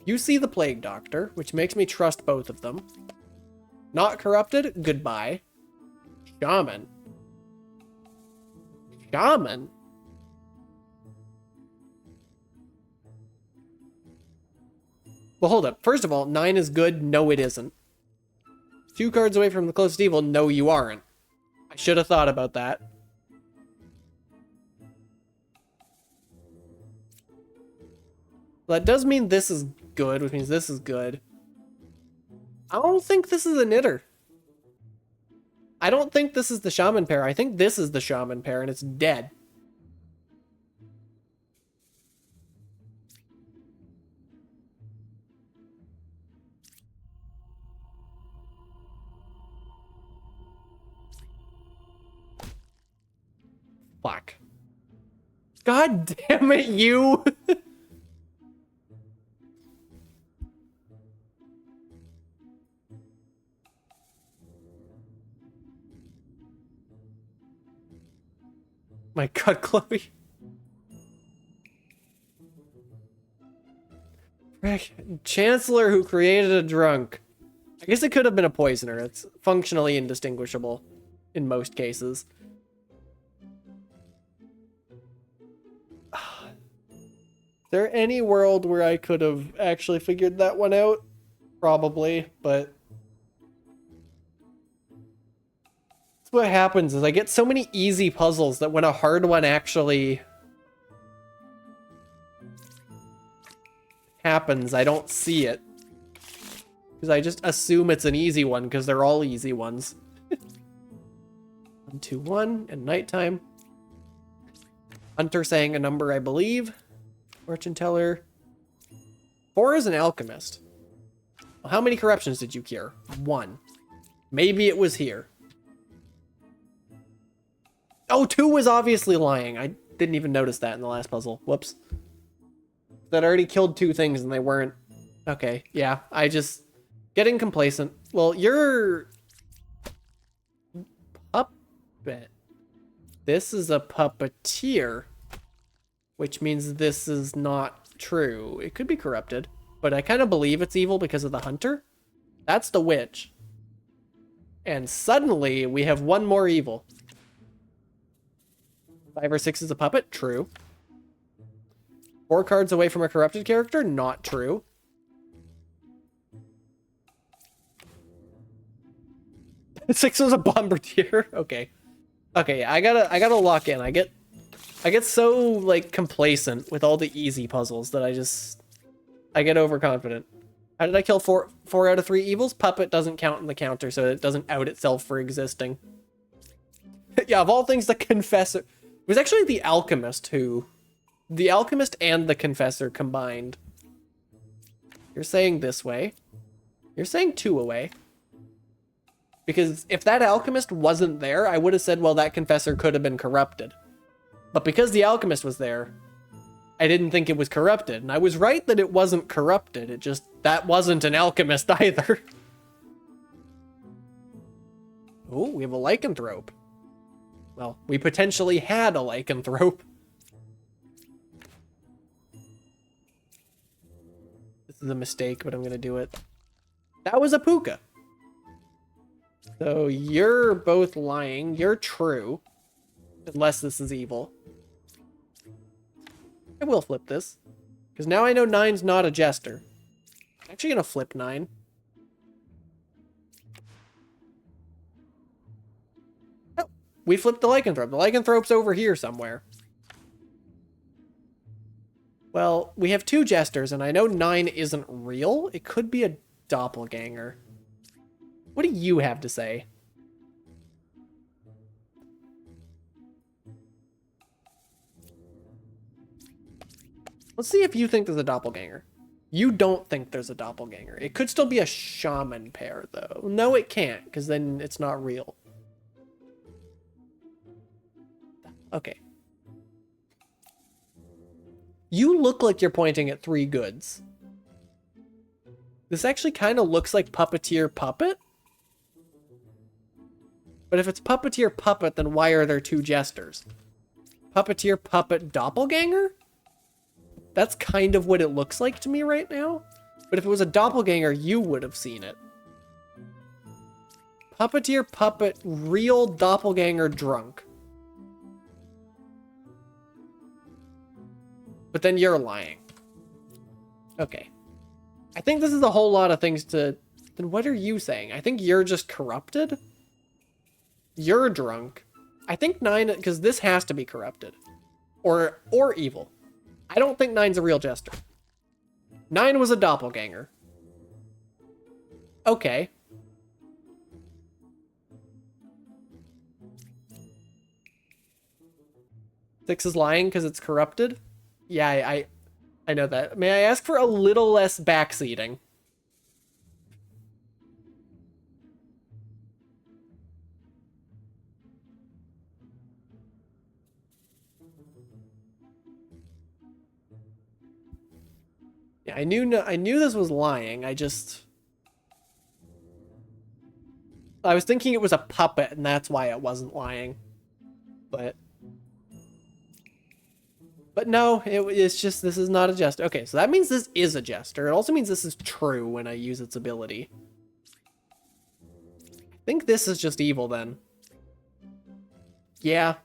you see the Plague Doctor, which makes me trust both of them. Not corrupted? Goodbye. Shaman. Shaman? Well, hold up. First of all, 9 is good. No, it isn't. 2 cards away from the closest evil. No, you aren't. I should have thought about that. Well, that does mean this is good, which means this is good. I don't think this is a knitter. I don't think this is the shaman pair. I think this is the shaman pair, and it's dead. Fuck. God damn it, you! My God, Chloe. Chancellor who created a drunk. I guess it could have been a poisoner. It's functionally indistinguishable in most cases. Is there any world where I could have actually figured that one out? Probably, but what happens is I get so many easy puzzles that when a hard one actually happens, I don't see it. Because I just assume it's an easy one because they're all easy ones. 1, 2, 1, and nighttime. Hunter saying a number, I believe. Fortune teller. 4 is an alchemist. Well, how many corruptions did you cure? 1. Maybe it was here. Oh, 2 was obviously lying. I didn't even notice that in the last puzzle. Whoops. That already killed 2 things and they weren't. Okay, yeah. I just... Getting complacent. Well, you're... Puppet. This is a puppeteer. Which means this is not true. It could be corrupted. But I kind of believe it's evil because of the hunter. That's the witch. And suddenly, we have 1 more evil. 5 or 6 is a puppet? True. 4 cards away from a corrupted character? Not true. Six was a bombardier? Okay. Okay, I gotta lock in. I get so, like, complacent with all the easy puzzles that I get overconfident. How did I kill 4 out of 3 evils? Puppet doesn't count in the counter, so it doesn't out itself for existing. Yeah, of all things, the Confessor... It was actually the Alchemist who... The Alchemist and the Confessor combined. You're saying this way. You're saying 2 away. Because if that Alchemist wasn't there, I would have said, well, that Confessor could have been corrupted. But because the Alchemist was there, I didn't think it was corrupted. And I was right that it wasn't corrupted. It just, that wasn't an Alchemist either. Oh, we have a Lycanthrope. Well, we potentially had a Lycanthrope. This is a mistake, but I'm going to do it. That was a Puka. So you're both lying. You're true. Unless this is evil. I will flip this. Because now I know 9's not a jester. I'm actually going to flip 9. Oh, we flipped the Lycanthrope. The Lycanthrope's over here somewhere. Well, we have 2 jesters, and I know 9 isn't real. It could be a doppelganger. What do you have to say? Let's see if you think there's a doppelganger. You don't think there's a doppelganger. It could still be a shaman pair, though. No, it can't, because then it's not real. Okay. You look like you're pointing at 3 goods. This actually kind of looks like Puppeteer Puppet. But if it's Puppeteer Puppet, then why are there 2 jesters? Puppeteer Puppet Doppelganger? That's kind of what it looks like to me right now. But if it was a doppelganger, you would have seen it. Puppeteer Puppet Real Doppelganger Drunk. But then you're lying. Okay. I think this is a whole lot of things to... Then what are you saying? I think you're just corrupted. You're drunk. I think 9... Because this has to be corrupted. Or evil. I don't think 9's a real jester. 9 was a doppelganger. Okay. Six is lying because it's corrupted. Yeah, I know that. May I ask for a little less backseating? Yeah, I knew this was lying. I was thinking it was a puppet, and that's why it wasn't lying. But no, it's just, this is not a jester. Okay, so that means this is a jester. It also means this is true when I use its ability. I think this is just evil then. Yeah.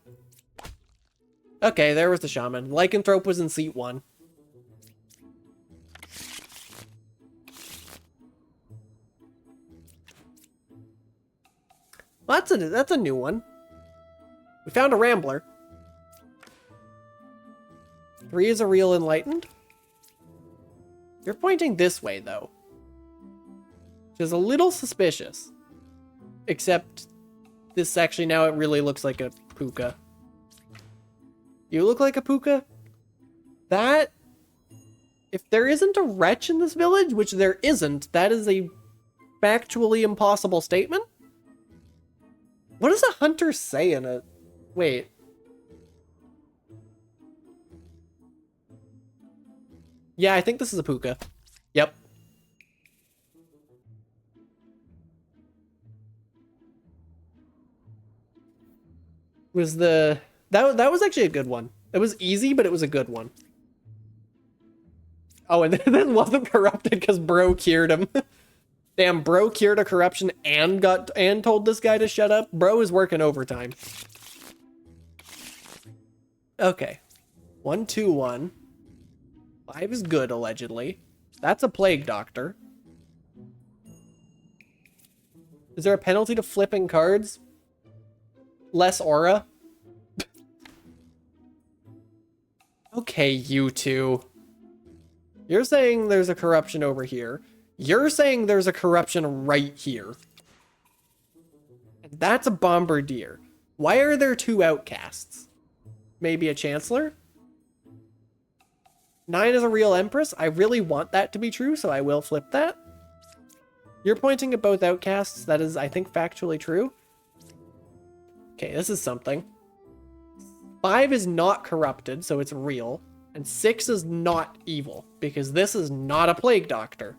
Okay, there was the shaman. Lycanthrope was in seat 1. Well, that's a new one. We found a Rambler. 3 is a real enlightened. You're pointing this way, though. Which is a little suspicious. Except this actually now it really looks like a puka. You look like a puka? That... If there isn't a wretch in this village, which there isn't, that is a factually impossible statement. What does a hunter say in it? Wait. Yeah, I think this is a puka. Yep. That was actually a good one. It was easy, but it was a good one. Oh, and then wasn't corrupted because bro cured him. Damn, bro cured a corruption and told this guy to shut up. Bro is working overtime. Okay. 1, 2, 1. 5 is good, allegedly. That's a plague doctor. Is there a penalty to flipping cards? Less aura? Okay, you two. You're saying there's a corruption over here. You're saying there's a corruption right here. And that's a bombardier. Why are there 2 outcasts? Maybe a chancellor? 9 is a real empress. I really want that to be true, so I will flip that. You're pointing at both outcasts. That is, I think, factually true. Okay, this is something. 5 is not corrupted, so it's real. And 6 is not evil, because this is not a plague doctor.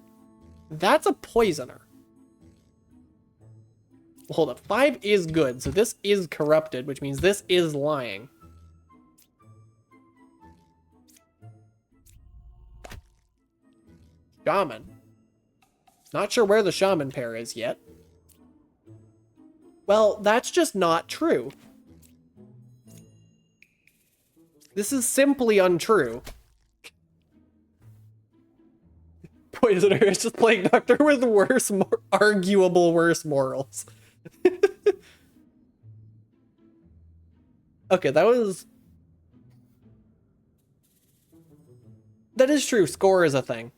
That's a poisoner. Well, hold up. 5 is good, so this is corrupted, which means this is lying. Shaman. Not sure where the shaman pair is yet. Well, that's just not true. This is simply untrue. Poisoner is just plague doctor with worse, more arguable worse morals. Okay, that is true. Score is a thing.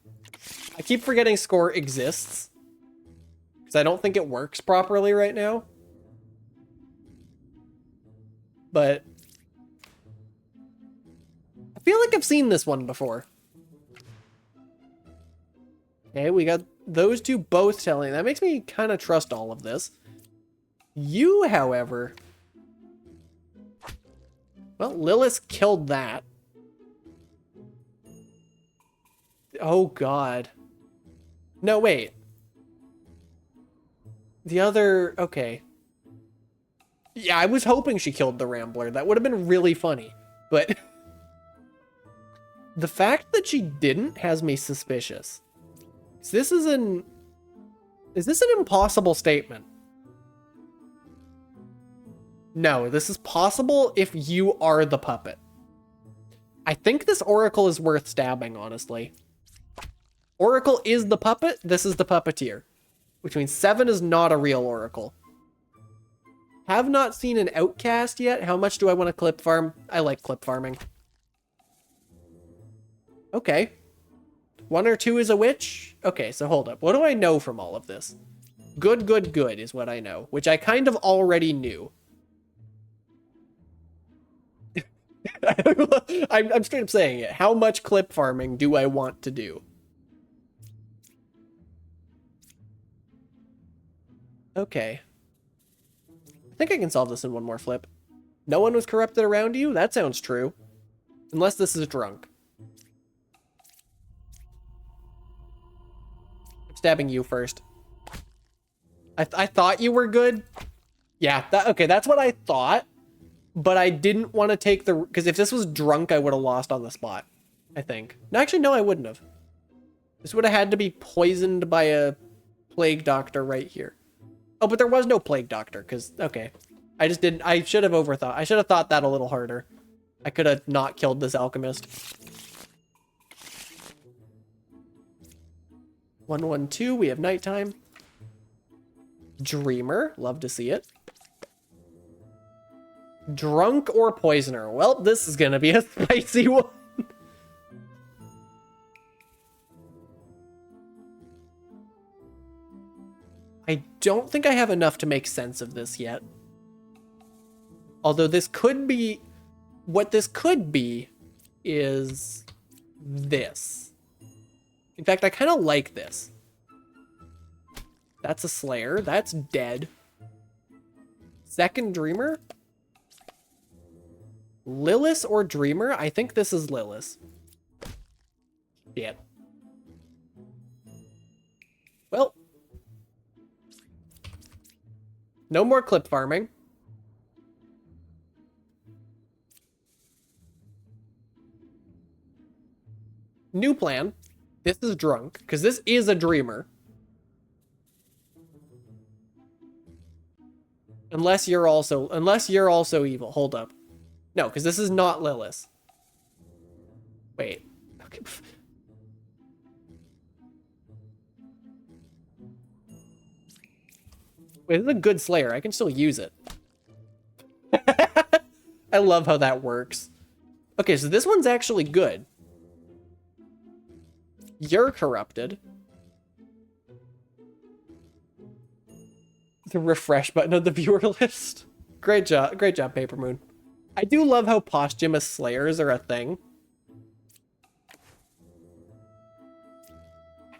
I keep forgetting score exists. Because I don't think it works properly right now. But I feel like I've seen this one before. Okay, we got those 2 both telling. That makes me kind of trust all of this. You, however... Well, Lilith killed that. Oh, God. No, wait. The other... Okay. Yeah, I was hoping she killed the Rambler. That would have been really funny. But... the fact that she didn't has me suspicious. So this is an... Is this an impossible statement? No, this is possible if you are the puppet. I think this Oracle is worth stabbing, honestly. Oracle is the puppet, this is the puppeteer. Which means 7 is not a real Oracle. Have not seen an Outcast yet. How much do I want to clip farm? I like clip farming. Okay. 1 or 2 is a witch? Okay, so hold up. What do I know from all of this? Good, good, good is what I know. Which I kind of already knew. I'm straight up saying it. How much clip farming do I want to do? Okay. I think I can solve this in one more flip. No one was corrupted around you? That sounds true. Unless this is drunk. I'm stabbing you first. I thought you were good. Yeah, okay, that's what I thought. But I didn't want to take the... Because if this was drunk, I would have lost on the spot. I think. No, actually, no, I wouldn't have. This would have had to be poisoned by a plague doctor right here. Oh, but there was no plague doctor, because... Okay. I just didn't... I should have overthought. I should have thought that a little harder. I could have not killed this alchemist. 112, we have nighttime. Dreamer, love to see it. Drunk or poisoner? Well, this is gonna be a spicy one. I don't think I have enough to make sense of this yet. Although this could be... What this could be is this. In fact, I kind of like this. That's a Slayer. That's dead. Second Dreamer? Lilith or Dreamer? I think this is Lilith. Yeah. Well. No more clip farming. New plan. This is drunk, because this is a Dreamer. Unless you're also evil. Hold up. No, because this is not Lilith. Wait. Okay. Wait, this is a good Slayer. I can still use it. I love how that works. Okay, so this one's actually good. You're corrupted. The refresh button of the viewer list. Great job, Paper Moon. I do love how posthumous Slayers are a thing.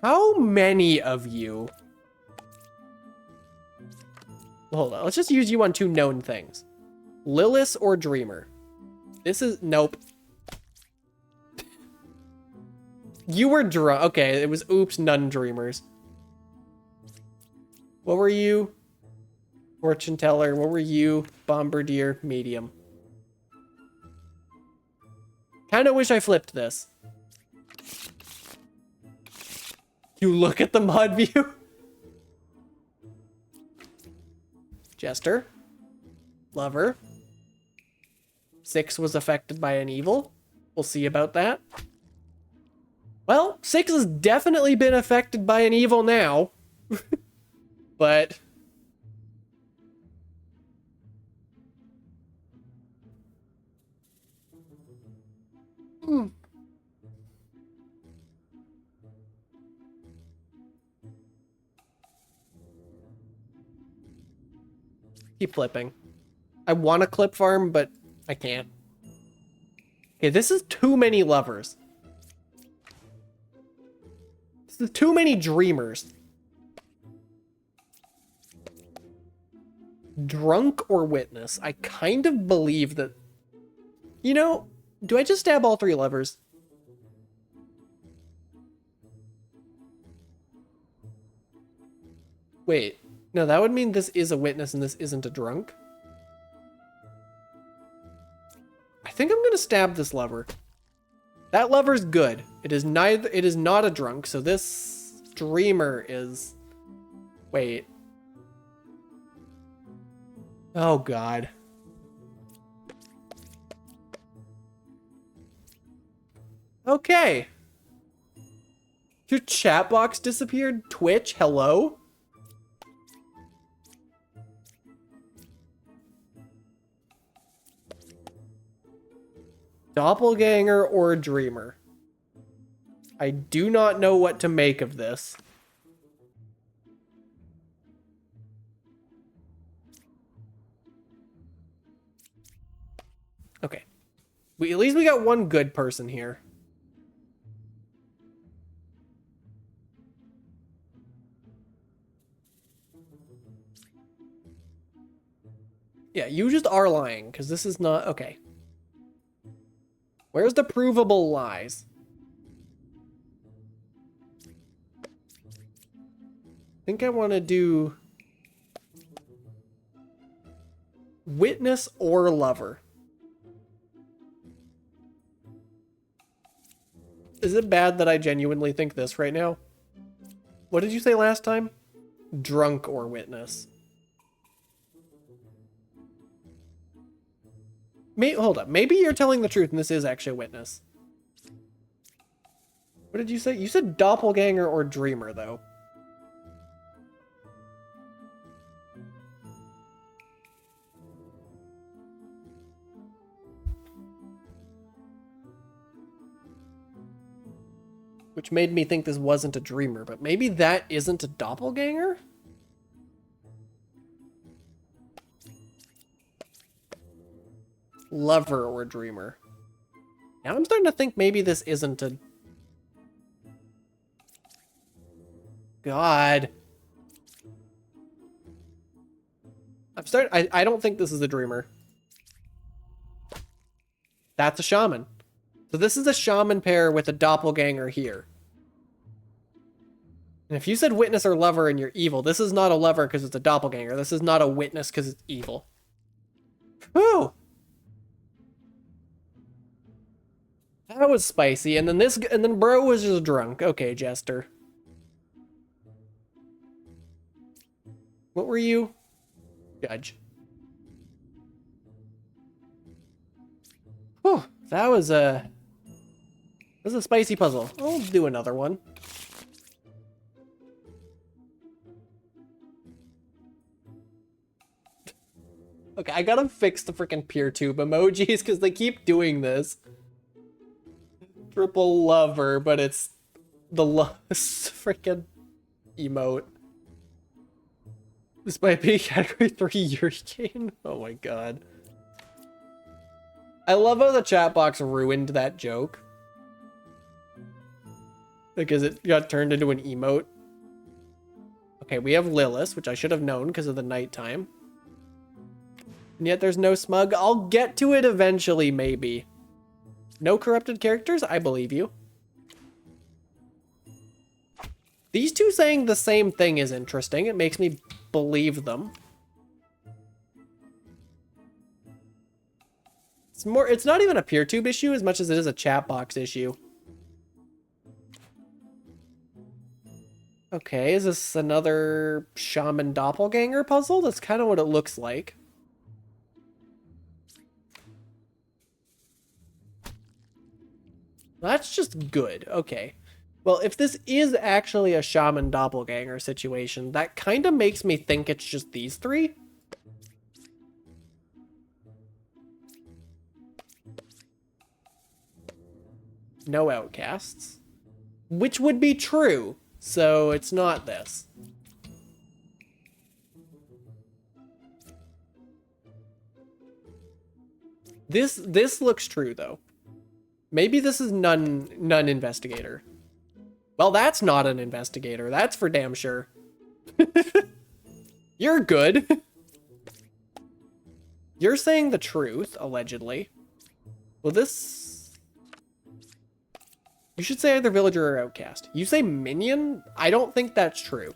How many of you... Hold on, let's just use you on 2 known things. Lilith or Dreamer? This is... Nope. You were drunk. Okay, it was oops, none Dreamers. What were you? Fortune Teller. What were you? Bombardier. Medium. Kind of wish I flipped this. You look at the mod view. Jester. Lover. 6 was affected by an evil. We'll see about that. Well, 6 has definitely been affected by an evil now. But... Keep flipping. I want to clip farm, but I can't. Okay, this is too many lovers. This is too many Dreamers. Drunk or witness? I kind of believe that You know, do I just stab all 3 levers? Wait, no, that would mean this is a witness and this isn't a drunk. I think I'm gonna stab this lever. That lever's good. It is not a drunk, so this dreamer is... Wait. Oh, God. Okay. Your chat box disappeared? Twitch, hello? Doppelganger or dreamer? I do not know what to make of this. Okay. At least we got one good person here. Yeah, you just are lying, because this is not... Okay. Where's the provable lies? I think I want to do... witness or lover. Is it bad that I genuinely think this right now? What did you say last time? Drunk or witness. Hold up. Maybe you're telling the truth and this is actually a witness. What did you say? You said doppelganger or dreamer, though. Which made me think this wasn't a dreamer, but maybe that isn't a doppelganger? Lover or dreamer. Now I'm starting to think maybe this isn't a... God. I don't think this is a dreamer. That's a shaman. So this is a shaman pair with a doppelganger here. And if you said witness or lover and you're evil, this is not a lover because it's a doppelganger. This is not a witness because it's evil. Whew! That was spicy. And then bro was just drunk. Okay, Jester. What were you? Judge. Whew, that was a spicy puzzle. I'll do another one. Okay, I gotta fix the freaking PeerTube emojis because they keep doing this. Triple lover, but it's the freaking emote. This might be category 3 hurricane. Oh my god. I love how the chat box ruined that joke. Because it got turned into an emote. Okay, we have Lilith, which I should have known because of the nighttime. And yet there's no smug. I'll get to it eventually, maybe. No corrupted characters? I believe you. These two saying the same thing is interesting. It makes me believe them. It's not even a PeerTube issue as much as it is a chat box issue. Okay, is this another shaman doppelganger puzzle? That's kind of what it looks like. That's just good. Okay. Well, if this is actually a shaman doppelganger situation, that kind of makes me think it's just these three. No outcasts. Which would be true, so it's not this. This looks true, though. Maybe this is none investigator. Well, that's not an investigator. That's for damn sure. You're good. You're saying the truth, allegedly. Well, this... You should say either villager or outcast. You say minion? I don't think that's true.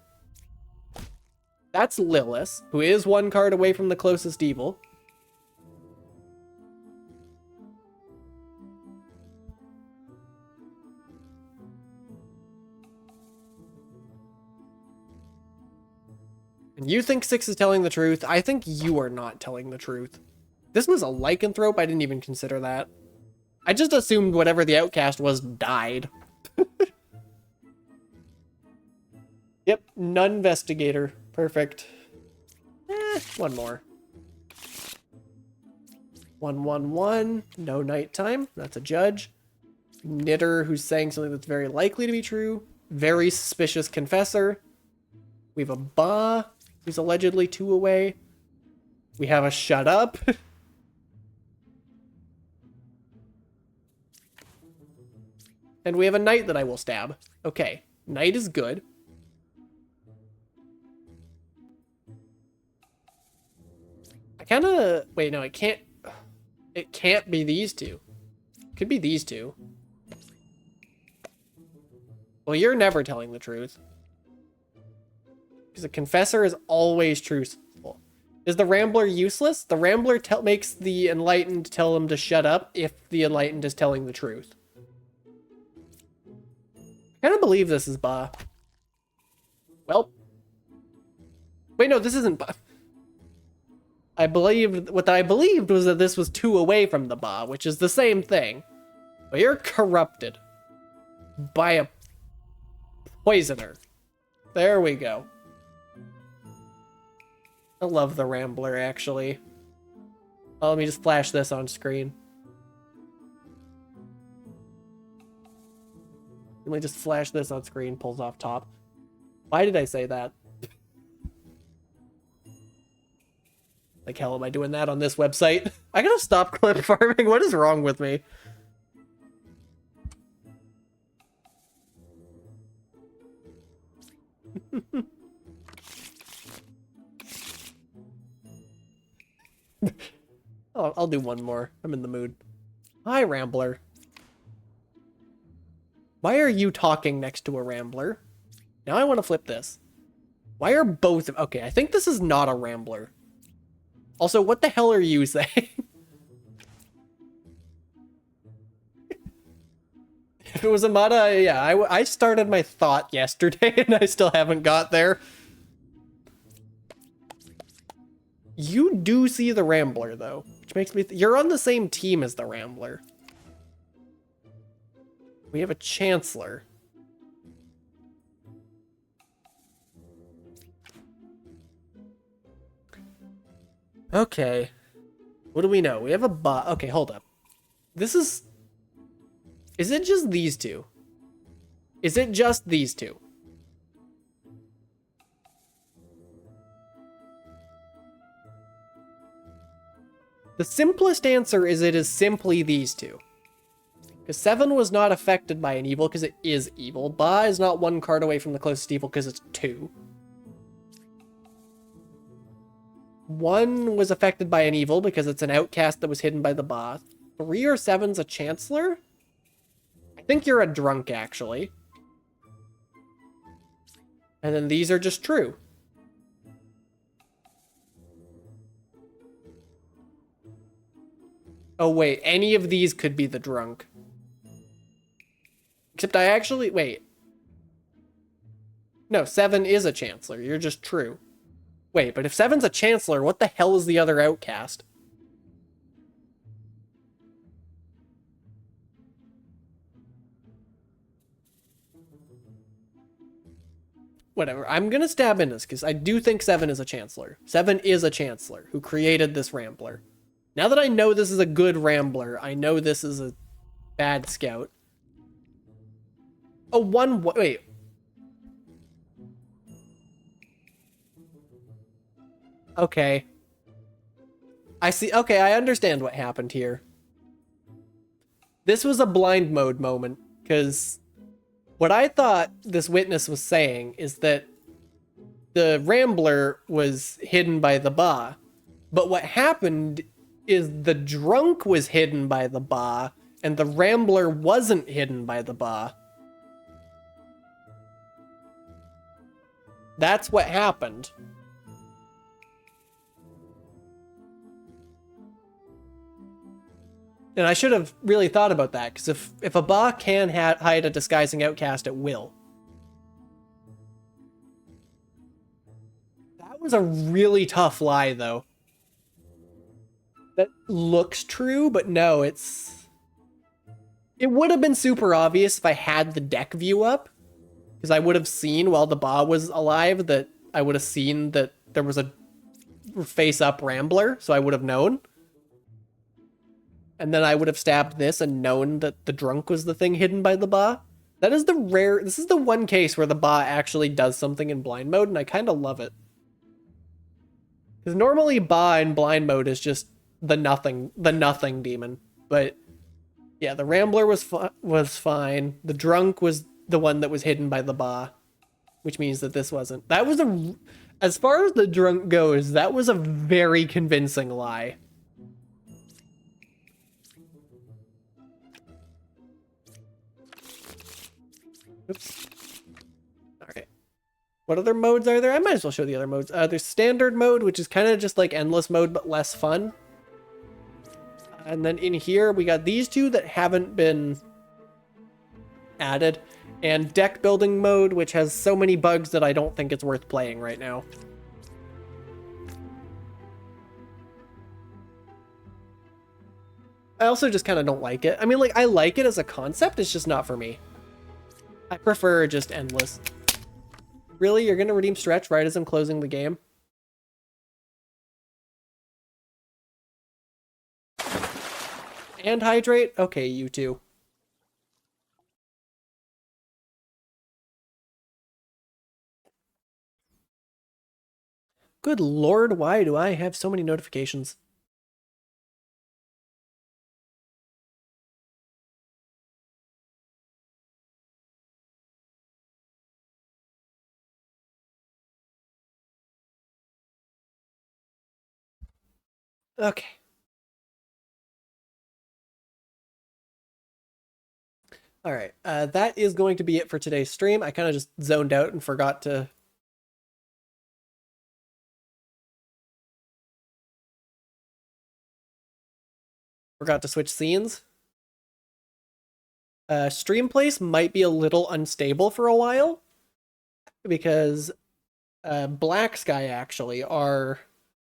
That's Lilith, who is one card away from the closest evil. And you think 6 is telling the truth. I think you are not telling the truth. This was a lycanthrope. I didn't even consider that. I just assumed whatever the outcast was died. Yep, none investigator. Perfect. One more. 111. No nighttime. That's a judge. Knitter, who's saying something that's very likely to be true. Very suspicious confessor. We have a Ba, who's allegedly 2 away. We have a shut up. And we have a knight that I will stab. Okay, knight is good. I kind of... Wait, no, it can't... It can't be these two. It could be these two. Well, you're never telling the truth. Because a confessor is always truthful. Is the Rambler useless? The Rambler makes the Enlightened tell him to shut up if the Enlightened is telling the truth. I kind of believe this is Ba. Well. Wait, no, this isn't Ba. What I believed was that this was 2 away from the Ba, which is the same thing. But you're corrupted by a poisoner. There we go. I love the Rambler, actually. Oh, let me just flash this on screen. Let me just flash this on screen, pulls off top. Why did I say that? Like hell am I doing that on this website? I gotta stop clip farming. What is wrong with me? Oh, I'll do one more. I'm in the mood. Hi, Rambler. Why are you talking next to a Rambler? Now I want to flip this. Why are both... Okay, I think this is not a Rambler. Also, what the hell are you saying? If it was Amada, yeah, I started my thought yesterday and I still haven't got there. You do see the Rambler, though, which makes me... You're on the same team as the Rambler. We have a Chancellor. Okay. What do we know? We have a Ba... Okay, hold up. This is... Is it just these two? Is it just these two? The simplest answer is it is simply these two. Because 7 was not affected by an evil because it is evil. Ba is not 1 card away from the closest evil because it's 2. 1 was affected by an evil because it's an outcast that was hidden by the Ba. 3 or 7's a Chancellor? I think you're a drunk, actually. And then these are just true. Oh, wait. Any of these could be the drunk. Except I actually... Wait. No, 7 is a Chancellor. You're just true. Wait, but if 7's a Chancellor, what the hell is the other outcast? Whatever. I'm gonna stab in this, because I do think 7 is a Chancellor. 7 is a Chancellor who created this Rambler. Now that I know this is a good Rambler, I know this is a bad scout. Oh, wait. Okay. I see. Okay, I understand what happened here. This was a blind mode moment, because what I thought this witness was saying is that the Rambler was hidden by the Ba. But what happened is the drunk was hidden by the Ba, and the Rambler wasn't hidden by the Ba. That's what happened. And I should have really thought about that, because if a Ba can hide a disguising outcast, it will. That was a really tough lie, though. That looks true, but no, it's... It would have been super obvious if I had the deck view up, because I would have seen while the Ba was alive that I would have seen that there was a face-up Rambler, so I would have known. And then I would have stabbed this and known that the drunk was the thing hidden by the Ba. That is the rare... This is the one case where the Ba actually does something in blind mode, and I kind of love it. Because normally Ba in blind mode is just the nothing demon. But yeah, the Rambler was fine. The drunk was the one that was hidden by the Ba, which means that this wasn't. That was a... As far as the drunk goes, that was a very convincing lie. Oops. Alright. What other modes are there? I might as well show the other modes. There's standard mode, which is kind of just like endless mode, but less fun. And then in here, we got these two that haven't been added. And deck building mode, which has so many bugs that I don't think it's worth playing right now. I also just kind of don't like it. I mean, like, I like it as a concept, it's just not for me. I prefer just endless. Really? You're gonna redeem stretch right as I'm closing the game? And hydrate? Okay, you two. Good lord, why do I have so many notifications? Okay. All right. That is going to be it for today's stream. I kind of just zoned out and forgot to... switch scenes. Stream place might be a little unstable for a while because Black Sky actually are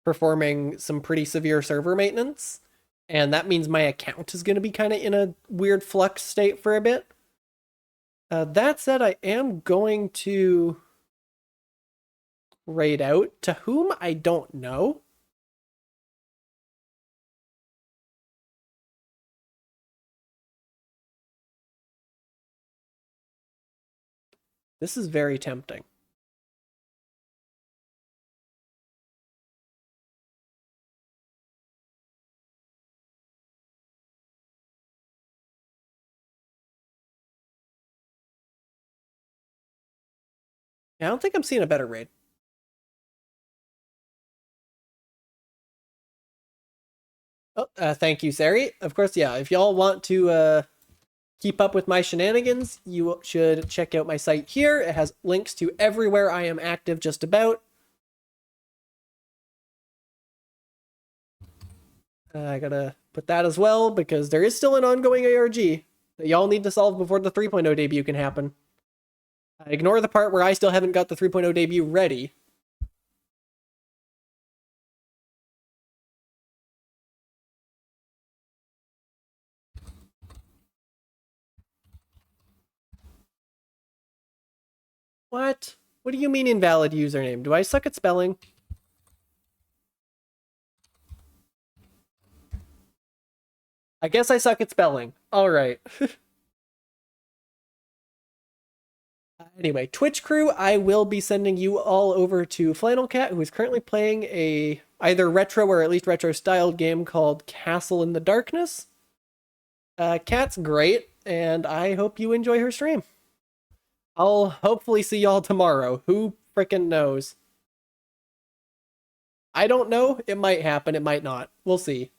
performing some pretty severe server maintenance, and that means my account is going to be kind of in a weird flux state for a bit. That said, I am going to raid out. To whom, I don't know. This is very tempting. Yeah, I don't think I'm seeing a better raid. Oh, thank you, Sari. Of course, yeah, if y'all want to keep up with my shenanigans, you should check out my site here. It has links to everywhere I am active just about. I gotta put that as well, because there is still an ongoing ARG that y'all need to solve before the 3.0 debut can happen. Ignore the part where I still haven't got the 3.0 debut ready. What? What do you mean invalid username? Do I suck at spelling? I guess I suck at spelling. All right. Anyway, Twitch crew, I will be sending you all over to Flannel Cat, who is currently playing a either retro or at least retro-styled game called Castle in the Darkness. Cat's great, and I hope you enjoy her stream. I'll hopefully see y'all tomorrow. Who frickin' knows? I don't know. It might happen. It might not. We'll see.